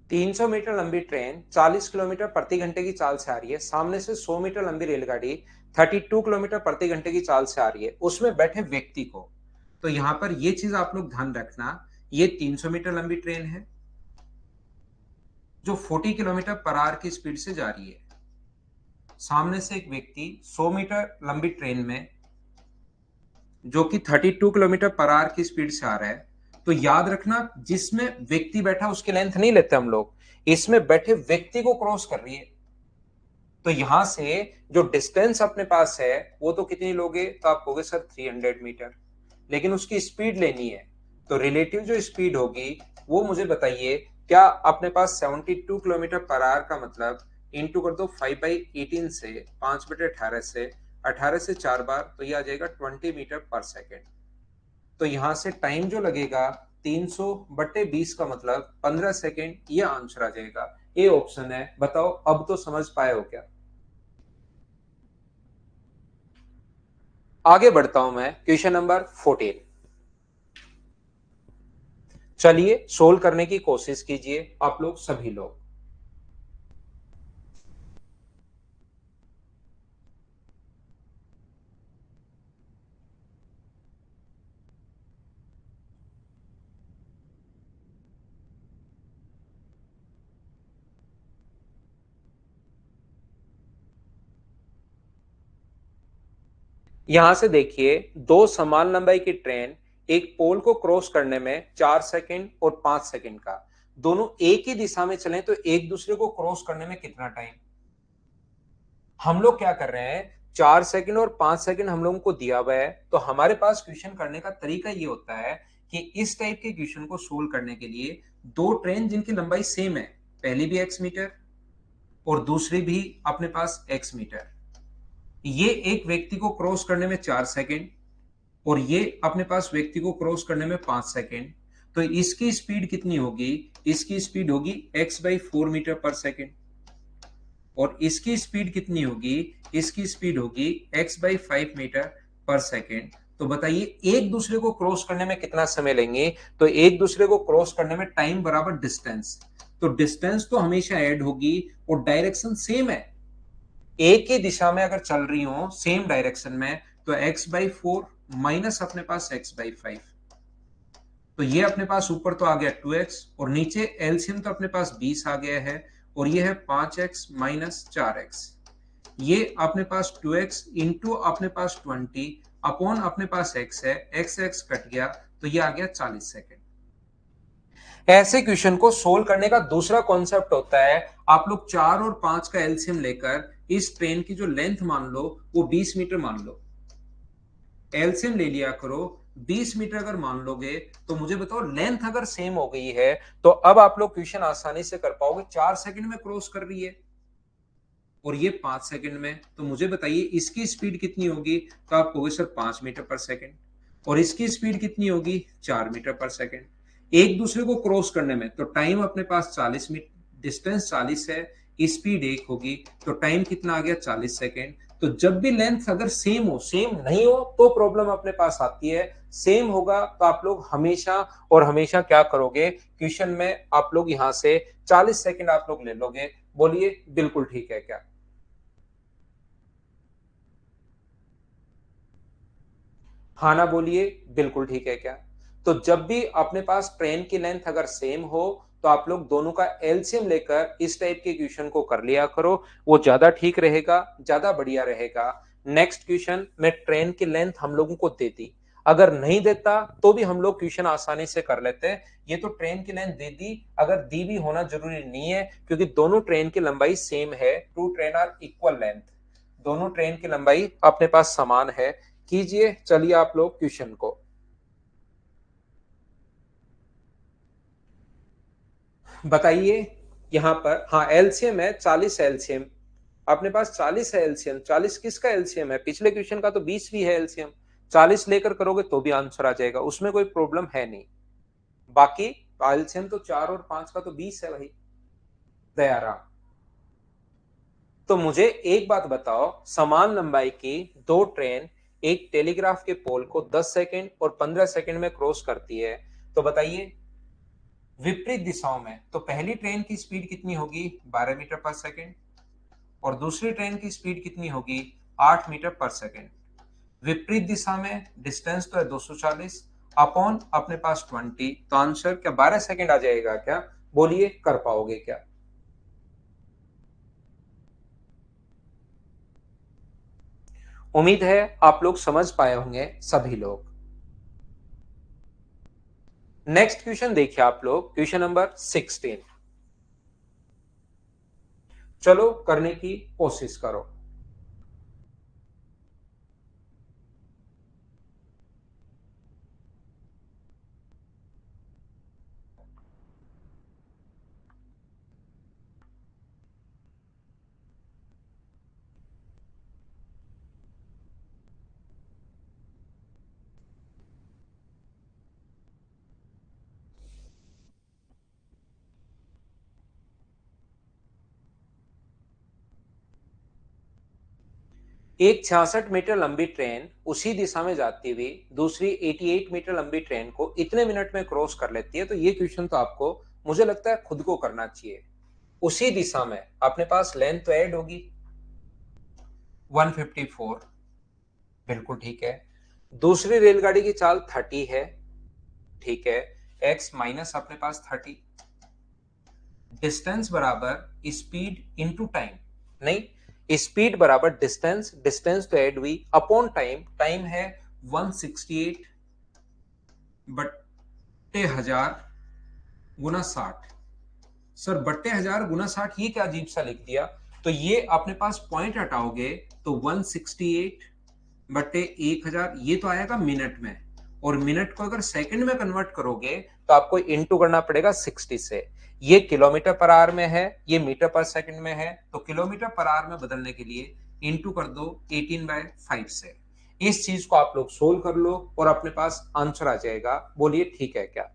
300 मीटर लंबी ट्रेन 40 किलोमीटर प्रति घंटे की चाल से आ रही है, सामने से 100 मीटर लंबी रेलगाड़ी 32 किलोमीटर प्रति घंटे की चाल से आ रही है, उसमें बैठे व्यक्ति को। तो यहां पर यह चीज आप लोग ध्यान रखना, ये 300 मीटर लंबी ट्रेन है जो 40 किलोमीटर पर आवर की स्पीड से जा रही है। सामने से एक व्यक्ति 100 मीटर लंबी ट्रेन में जो कि 32 किलोमीटर पर आवर की स्पीड से आ रहा है। तो याद रखना, जिसमें व्यक्ति बैठा उसकी लेंथ नहीं लेते हम लोग, इसमें बैठे व्यक्ति को क्रॉस कर रही है। तो यहां से जो डिस्टेंस अपने पास है वो तो कितनी लोगे, तो आप कहोगे सर 300 मीटर, लेकिन उसकी स्पीड लेनी है। तो रिलेटिव जो स्पीड होगी वो मुझे बताइए, क्या अपने पास 72 किलोमीटर पर आवर का मतलब इंटू कर दो 5/18 से, 5/18 से, 18 से 4 बार, तो ये आ जाएगा 20 मीटर पर सेकेंड। तो यहां से टाइम जो लगेगा 300/20 का मतलब 15 सेकेंड, ये आंसर आ जाएगा। ए ऑप्शन है। बताओ अब तो समझ पाए हो क्या? आगे बढ़ता हूं मैं, क्वेश्चन नंबर 14। चलिए सोल्व करने की कोशिश कीजिए आप लोग सभी लोग। यहां से देखिए, दो समान लंबाई की ट्रेन एक पोल को क्रॉस करने में 4 सेकेंड और 5 सेकेंड का, दोनों एक ही दिशा में चलें तो एक दूसरे को क्रॉस करने में कितना टाइम? हम लोग क्या कर रहे हैं, 4 सेकेंड और 5 सेकेंड हम लोगों को दिया हुआ है, तो हमारे पास क्वेश्चन करने का तरीका ये होता है कि इस टाइप के क्वेश्चन को सोल्व करने के लिए दो ट्रेन जिनकी लंबाई सेम है, पहली भी एक्स मीटर और दूसरी भी अपने पास एक्स मीटर, ये एक व्यक्ति को क्रॉस करने में 4 सेकेंड और ये अपने पास व्यक्ति को क्रॉस करने में 5 सेकेंड, तो इसकी स्पीड कितनी होगी? इसकी स्पीड होगी x/4 मीटर पर सेकेंड। और इसकी स्पीड कितनी होगी? इसकी स्पीड होगी x/5 मीटर पर सेकेंड। तो बताइए एक दूसरे को क्रॉस करने में कितना समय लेंगे? तो एक दूसरे को क्रॉस करने में टाइम बराबर डिस्टेंस, तो डिस्टेंस तो हमेशा ऐड होगी और डायरेक्शन सेम है, एक ही दिशा में अगर चल रही हो सेम डायरेक्शन में, तो x/4 माइनस अपने पास x/5, तो ये अपने पास ऊपर तो आ गया 2x और नीचे एलसीएम तो अपने पास 20 आ गया है और ये है 5x माइनस 4x। ये अपने पास 2x इंटू अपने पास 20 अपॉन अपने पास x है, x x कट गया तो ये आ गया 40 सेकेंड। ऐसे क्वेश्चन को सोल्व करने का दूसरा कॉन्सेप्ट होता है, आप लोग 4 और 5 का एलसीएम लेकर इस ट्रेन की जो लेंथ मान लो वो 20 मीटर मान लो, एलसीएम ले लिया करो। 20 मीटर अगर मान लोगे तो मुझे बताओ लेंथ अगर सेम हो गई है तो अब आप लोग क्वेश्चन आसानी से कर पाओगे। 4 सेकंड में क्रॉस कर रही है और ये 5 सेकंड में, तो मुझे बताइए इसकी स्पीड कितनी होगी? तो आप कहोगे सर 5 मीटर पर सेकंड, और इसकी स्पीड कितनी होगी? 4 मीटर पर सेकंड। एक दूसरे को क्रॉस करने में तो टाइम अपने पास 40 मीटर, डिस्टेंस 40 है, स्पीड 1 होगी, तो टाइम कितना आ गया? 40 सेकेंड। तो जब भी लेंथ अगर सेम हो, सेम नहीं हो तो प्रॉब्लम अपने पास आती है, सेम होगा तो आप लोग हमेशा और हमेशा क्या करोगे, क्वेश्चन में आप लोग यहां से 40 सेकेंड आप लोग ले लोगे। बोलिए बिल्कुल ठीक है क्या? हाँ ना बोलिए बिल्कुल ठीक है क्या? तो जब भी अपने पास ट्रेन की लेंथ अगर सेम हो तो आप लोग दोनों का एलसीएम लेकर इस टाइप के क्वेश्चन को कर लिया करो, वो ज्यादा ठीक रहेगा, ज्यादा बढ़िया रहेगा। नेक्स्ट क्वेश्चन में ट्रेन की लेंथ हम लोगों को देती, अगर नहीं देता तो भी हम लोग क्वेश्चन आसानी से कर लेते हैं। ये तो ट्रेन की लेंथ दे दी, अगर दी भी होना जरूरी नहीं है क्योंकि दोनों ट्रेन की लंबाई सेम है, two train are equal length, दोनों ट्रेन की लंबाई अपने पास समान है। कीजिए चलिए आप लोग क्वेश्चन को बताइए। यहां पर हाँ एलसीएम है 40, एलसीएम अपने पास 40 है। एलसीएम 40 किसका एलसीएम है? पिछले क्वेश्चन का तो 20 भी है एलसीएम, 40 लेकर करोगे तो भी आंसर आ जाएगा, उसमें कोई प्रॉब्लम है नहीं। बाकी एलसीएम तो 4 और 5 का तो 20 है भाई, दयाराम। तो मुझे एक बात बताओ, समान लंबाई की दो ट्रेन एक टेलीग्राफ के पोल को 10 सेकंड और 15 सेकंड में क्रॉस करती है, तो बताइए विपरीत दिशाओं में, तो पहली ट्रेन की स्पीड कितनी होगी? 12 मीटर पर सेकंड और दूसरी ट्रेन की स्पीड कितनी होगी? 8 मीटर पर सेकंड। विपरीत दिशा में डिस्टेंस तो है 240 अपॉन अपने पास 20, तो आंसर क्या 12 सेकंड आ जाएगा क्या? बोलिए कर पाओगे क्या? उम्मीद है आप लोग समझ पाए होंगे सभी लोग। नेक्स्ट क्वेश्चन देखिए आप लोग, क्वेश्चन नंबर 16। चलो करने की कोशिश करो। एक 66 मीटर लंबी ट्रेन उसी दिशा में जाती हुई दूसरी 88 मीटर लंबी ट्रेन को इतने मिनट में क्रॉस कर लेती है। तो ये क्वेश्चन तो आपको मुझे लगता है खुद को करना चाहिए। उसी दिशा में अपने पास लेंथ तो ऐड होगी 154, बिल्कुल ठीक है। दूसरी रेलगाड़ी की चाल 30 है, ठीक है। एक्स माइनस अपने पास 30, डिस्टेंस बराबर स्पीड इनटू टाइम, नहीं स्पीड बराबर डिस्टेंस, डिस्टेंस तो ऐड हुई अपॉन टाइम, टाइम है 168 बट्टे हजार गुना 60। सर बट्टे हजार गुना 60 ये क्या अजीब सा लिख दिया। तो ये अपने पास पॉइंट हटाओगे तो 168 बट्टे 1000 ये तो आएगा मिनट में, और मिनट को अगर सेकंड में कन्वर्ट करोगे तो आपको इनटू करना पड़ेगा 60 से। ये किलोमीटर पर आवर में है, ये मीटर पर सेकंड में है, तो किलोमीटर पर आवर में बदलने के लिए इनटू कर दो 18/5 से। इस चीज को आप लोग सोल्व कर लो और अपने पास आंसर आ जाएगा। बोलिए ठीक है क्या?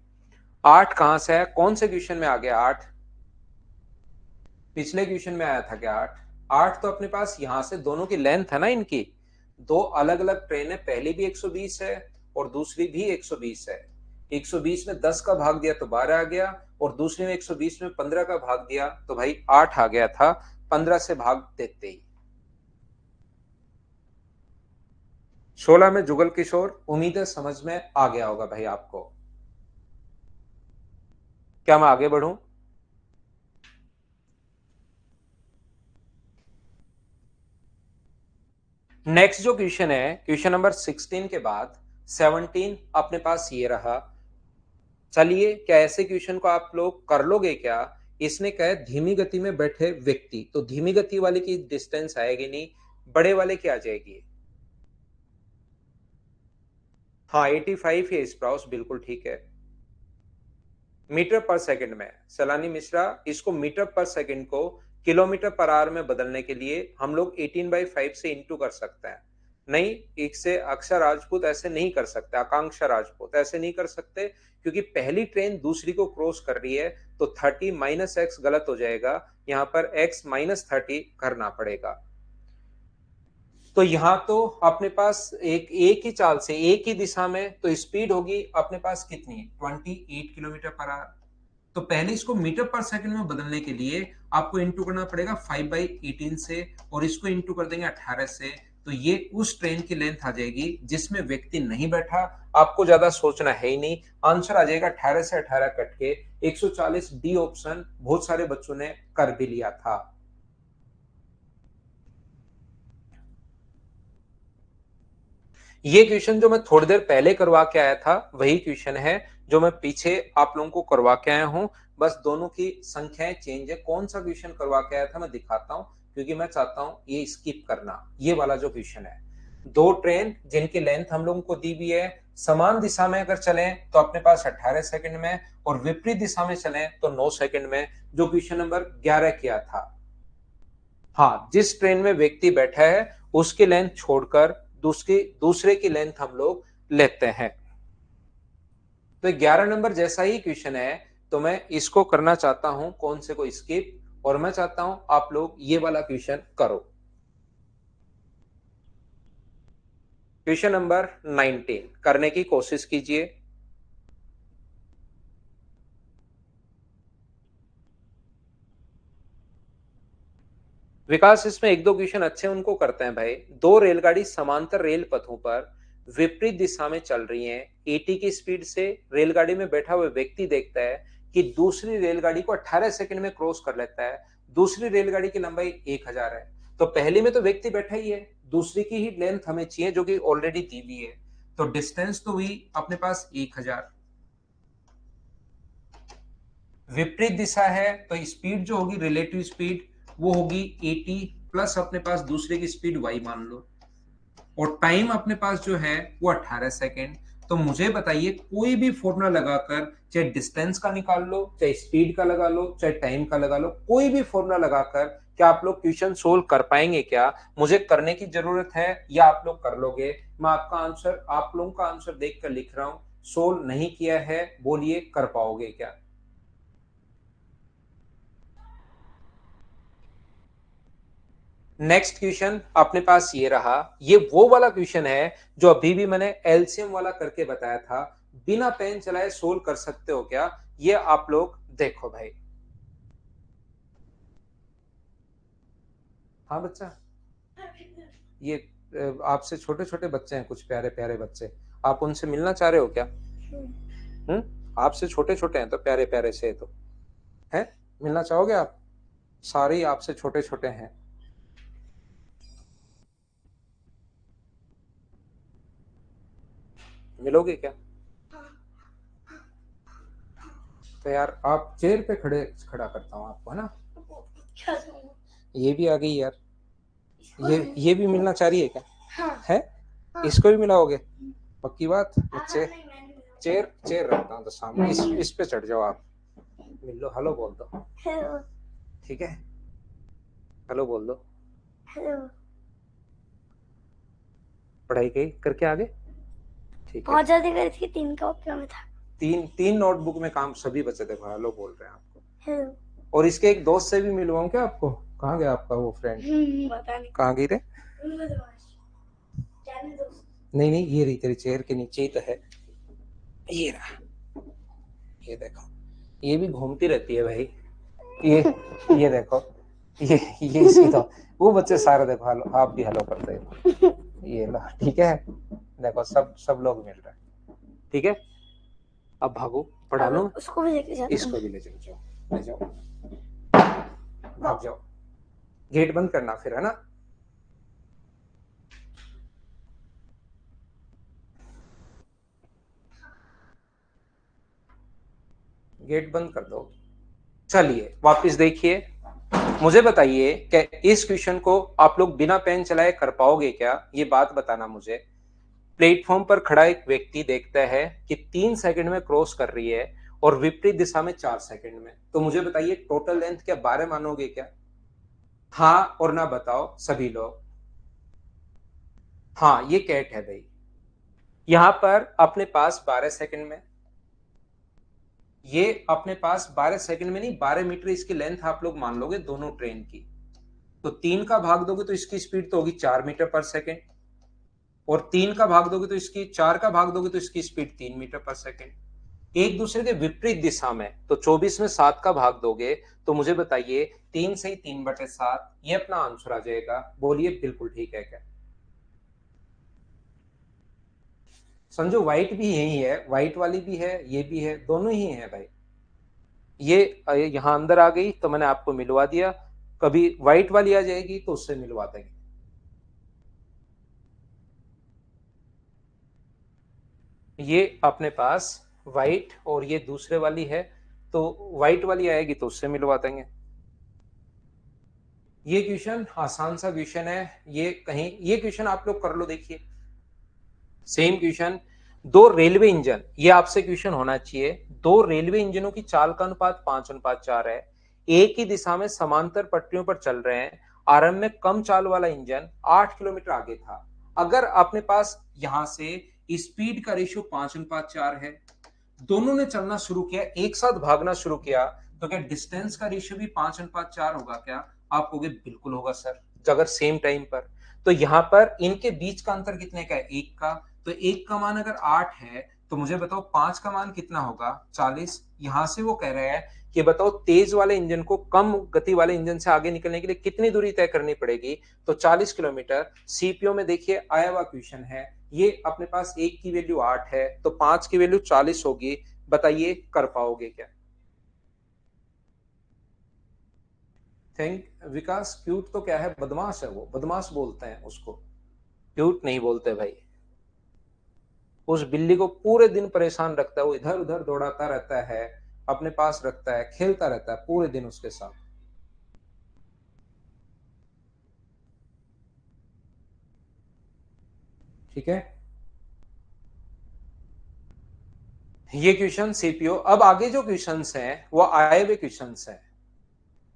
8 कहां से है, कौन से क्वेश्चन में आ गया 8? पिछले क्वेश्चन में आया था क्या 8? 8 तो अपने पास यहां से दोनों की लेंथ है ना इनकी, दो अलग अलग ट्रेन है, पहली भी 120 है और दूसरी भी 120 है। 120 में 10 का भाग दिया तो 12 आ गया, और दूसरी में 120 में 15 का भाग दिया तो भाई 8 आ गया था, 15 से भाग देते ही। 16 में जुगल किशोर, उम्मीद है समझ में आ गया होगा भाई आपको। क्या मैं आगे बढ़ूं? नेक्स्ट जो क्वेश्चन है, क्वेश्चन नंबर 16 के बाद 17 अपने पास ये रहा। चलिए, क्या ऐसे क्वेश्चन को आप लोग कर लोगे क्या? इसने कहा है धीमी गति में बैठे व्यक्ति, तो धीमी गति वाले की डिस्टेंस आएगी नहीं, बड़े वाले की आ जाएगी। हाँ 85 है स्प्राउस, बिल्कुल ठीक है। मीटर पर सेकंड में सलानी मिश्रा, इसको मीटर पर सेकंड को किलोमीटर पर आवर में बदलने के लिए हम लोग 18/5 से इंटू कर सकते हैं। नहीं, एक से अक्षर राजपूत ऐसे नहीं कर सकते, आकांक्षा राजपूत ऐसे नहीं कर सकते, क्योंकि पहली ट्रेन दूसरी को क्रॉस कर रही है, तो 30 माइनस एक्स गलत हो जाएगा, यहां पर एक्स माइनस 30 करना पड़ेगा। तो यहां तो अपने पास एक ही चाल से एक ही दिशा में तो स्पीड होगी अपने पास कितनी, 28 किलोमीटर पर आवर। तो पहले इसको मीटर पर सेकंड में बदलने के लिए आपको इंटू करना पड़ेगा 5/18 से, और इसको इंटू कर देंगे 18 से। तो ये उस ट्रेन की लेंथ आ जाएगी जिसमें व्यक्ति नहीं बैठा। आपको ज्यादा सोचना है ही नहीं, आंसर आ जाएगा 18 से 18 कट के 140, डी ऑप्शन बहुत सारे बच्चों ने कर भी लिया था। ये क्वेश्चन जो मैं थोड़ी देर पहले करवा के आया था वही क्वेश्चन है जो मैं पीछे आप लोगों को करवा के आया हूं, बस दोनों की संख्याएं चेंज है। कौन सा क्वेश्चन करवा के आया था मैं दिखाता हूं, क्योंकि मैं चाहता हूं ये स्किप करना। ये वाला जो क्वेश्चन है, दो ट्रेन जिनकी लेंथ हम लोगों को दी हुई है, समान दिशा में अगर चलें तो अपने पास 18 सेकंड में, और विपरीत दिशा में चलें तो 9 सेकंड में, जो क्वेश्चन नंबर 11 किया था। हाँ, जिस ट्रेन में व्यक्ति बैठा है उसकी लेंथ छोड़कर दूसरे की लेंथ हम लोग लेते हैं। तो 11 नंबर जैसा ही क्वेश्चन है, तो मैं इसको करना चाहता हूं कौन से को स्किप, और मैं चाहता हूं आप लोग ये वाला क्वेश्चन करो। क्वेश्चन नंबर 19 करने की कोशिश कीजिए। विकास, इसमें एक दो क्वेश्चन अच्छे उनको करते हैं भाई। दो रेलगाड़ी समांतर रेल पथों पर विपरीत दिशा में चल रही हैं, 80 की स्पीड से। रेलगाड़ी में बैठा हुआ व्यक्ति देखता है कि दूसरी रेलगाड़ी को 18 सेकंड में क्रॉस कर लेता है। दूसरी रेलगाड़ी की लंबाई 1000 है, तो पहली में तो व्यक्ति बैठा ही है, दूसरी की ही लेंथ हमें चाहिए जो कि ऑलरेडी दी हुई है। तो डिस्टेंस तो हुई अपने पास 1000, विपरीत दिशा है तो स्पीड जो होगी रिलेटिव स्पीड वो होगी 80, प्लस अपने पास दूसरे की स्पीड y मान लो, और टाइम अपने पास जो है वो 18 सेकेंड। तो मुझे बताइए, कोई भी फॉर्मूला लगाकर, चाहे डिस्टेंस का निकाल लो, चाहे स्पीड का लगा लो, चाहे टाइम का लगा लो, कोई भी फॉर्मूला लगाकर क्या आप लोग क्वेश्चन सोल्व कर पाएंगे क्या? मुझे करने की जरूरत है या आप लोग कर लोगे? मैं आपका आंसर, आप लोगों का आंसर देख कर लिख रहा हूं। सोल्व नहीं किया है, बोलिए कर पाओगे क्या? नेक्स्ट क्वेश्चन अपने पास ये रहा, ये वो वाला क्वेश्चन है जो अभी भी मैंने एलसीएम वाला करके बताया था, बिना पेन चलाए सोल्व कर सकते हो क्या? ये आप लोग देखो भाई। हाँ बच्चा, ये आपसे छोटे छोटे बच्चे हैं, कुछ प्यारे प्यारे बच्चे, आप उनसे मिलना चाह रहे हो क्या? आपसे छोटे छोटे हैं तो प्यारे प्यारे से तो हैं, मिलना चाहोगे आप? सारे ही आपसे छोटे छोटे हैं। मिलोगे क्या? तो यार आप चेयर पे खड़ा करता हूँ आपको, है ना? ये भी आ गई यार, ये भी मिलना चाह रही है क्या? है? इसको भी मिलाओगे? पक्की बात बच्चे? चेयर चेयर रखता हूँ तो सामने, इस पे चढ़ जाओ आप, मिल लो, हेलो बोल दो, ठीक है? हेलो बोल दो। पढ़ाई कही करके आगे, ठीक है? बहुत ज्यादा करी थी, 3 कॉपियों में था। तीन नोटबुक में काम सभी बच्चे देखो हेलो बोल रहे हैं आपको। और इसके एक दोस्त से भी मिलवाऊं क्या आपको? कहाँ गया आपका वो फ्रेंड? पता नहीं कहाँ गई रे? नहीं नहीं, ये रही तेरी चेयर के नीचे ही तो है, ये रहा, ये देखो, ये भी घूमती रहती है भाई, ये देखो, ये इसकी तो, वो बच्चे सारे देखो हेलो, आप भी हेलो करते हो, ये लो, ठीक है? देखो सब लोग मिल रहे हैं, ठीक है? अब भागो, पढ़ा लो, उसको भी लेके जाओ, इसको भी ले जाओ, ले जाओ, भाग जाओ, गेट बंद करना फिर, है ना? गेट बंद कर दो। चलिए वापस देखिए, मुझे बताइए कि इस क्वेश्चन को आप लोग बिना पेन चलाए कर पाओगे क्या? ये बात बताना मुझे। प्लेटफॉर्म पर खड़ा एक व्यक्ति देखता है कि 3 सेकंड में क्रॉस कर रही है और विपरीत दिशा में 4 सेकंड में, तो मुझे बताइए टोटल लेंथ क्या 12 मानोगे क्या? हाँ और ना बताओ सभी लोग। हाँ ये कैट है भाई, यहां पर अपने पास 12 सेकंड में, ये अपने पास 12 सेकंड में नहीं, 12 मीटर इसकी लेंथ आप लोग मान लोगे दोनों ट्रेन की, तो 3 का भाग दोगे तो इसकी स्पीड तो होगी 4 मीटर पर सेकेंड, और 3 का भाग दोगे तो इसकी, 4 का भाग दोगे तो इसकी स्पीड 3 मीटर पर सेकेंड, एक दूसरे के विपरीत दिशा में, तो 24 में 7 का भाग दोगे तो मुझे बताइए 3 से 3/7, ये अपना आंसर आ जाएगा। बोलिए बिल्कुल ठीक है क्या? समझो व्हाइट भी यही है, व्हाइट वाली भी है, ये भी है, दोनों ही है भाई। ये यहां अंदर आ गई तो मैंने आपको मिलवा दिया, कभी व्हाइट वाली आ जाएगी तो उससे मिलवा देंगे। ये अपने पास व्हाइट और ये दूसरे वाली है, तो व्हाइट वाली आएगी तो उससे मिलवा देंगे। ये क्वेश्चन आसान सा क्वेश्चन है, ये कहीं ये क्वेश्चन आप लोग कर लो, देखिए सेम क्वेश्चन, दो रेलवे इंजन, ये आपसे क्वेश्चन होना चाहिए, दो रेलवे इंजनों की चाल का अनुपात 5:4 है, एक ही दिशा में समांतर पटरियों पर चल रहे हैं, आरंभ में कम चाल वाला इंजन 8 किलोमीटर आगे था, अगर अपने पास यहां से स्पीड का रेशियो 5:4 है, दोनों ने चलना शुरू किया, एक साथ भागना शुरू किया, तो क्या डिस्टेंस का रेशियो भी 5:4 होगा क्या? आप कहोगे बिल्कुल होगा सर, अगर सेम टाइम पर, तो यहां पर इनके बीच का अंतर कितने का है? 1 का, तो 1 का मान अगर 8 है तो मुझे बताओ 5 का मान कितना होगा? 40। यहां से वो कह रहे हैं कि बताओ तेज वाले इंजन को कम गति वाले इंजन से आगे निकलने के लिए कितनी दूरी तय करनी पड़ेगी? तो 40 किलोमीटर। सीपीओ में देखिए आया हुआ क्वेश्चन है, ये अपने पास 1 की वैल्यू 8 है तो 5 की वैल्यू 40 होगी, बताइए कर पाओगे क्या? थिंक विकास, क्यूट तो क्या है, बदमाश है, वो बदमाश बोलते हैं उसको, क्यूट नहीं बोलते भाई। उस बिल्ली को पूरे दिन परेशान रखता है, वो इधर उधर दौड़ाता रहता है, अपने पास रखता है, खेलता रहता है पूरे दिन उसके साथ। ठीक है, ये क्वेश्चन सीपीओ। अब आगे जो क्वेश्चंस हैं वो आए हुए क्वेश्चंस हैं,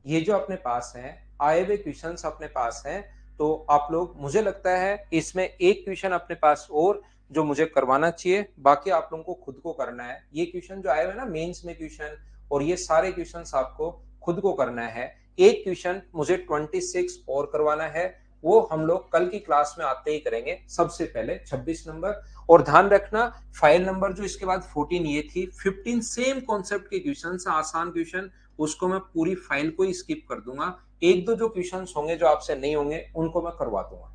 ये जो अपने पास हैं आए हुए क्वेश्चंस अपने पास हैं, तो आप लोग, मुझे लगता है इसमें एक क्वेश्चन अपने पास और जो मुझे करवाना चाहिए, बाकी आप लोगों को खुद को करना है। ये क्वेश्चन जो आए हुए ना मेंस में क्वेश्चन, और ये सारे क्वेश्चंस आपको खुद को करना है। एक क्वेश्चन मुझे 26 और करवाना है, वो हम लोग कल की क्लास में आते ही करेंगे। सबसे पहले 26 नंबर, और ध्यान रखना फाइल नंबर जो इसके बाद 14 ये थी, 15 सेम कॉन्सेप्ट के क्वेश्चन, आसान क्वेश्चन, उसको मैं पूरी फाइल को ही स्किप कर दूंगा। एक दो जो क्वेश्चन होंगे जो आपसे नहीं होंगे उनको मैं करवा दूंगा,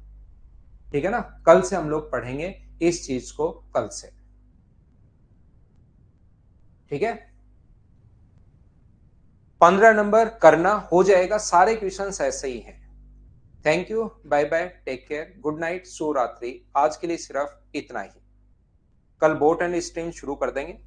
ठीक है ना। कल से हम लोग पढ़ेंगे इस चीज को, कल से, ठीक है। 15 नंबर करना हो जाएगा, सारे क्वेश्चंस ऐसे ही हैं। Thank you, bye bye, take care, good night, शुभ रात्रि। आज के लिए सिर्फ इतना ही। कल बोट एंड स्ट्रीम शुरू कर देंगे।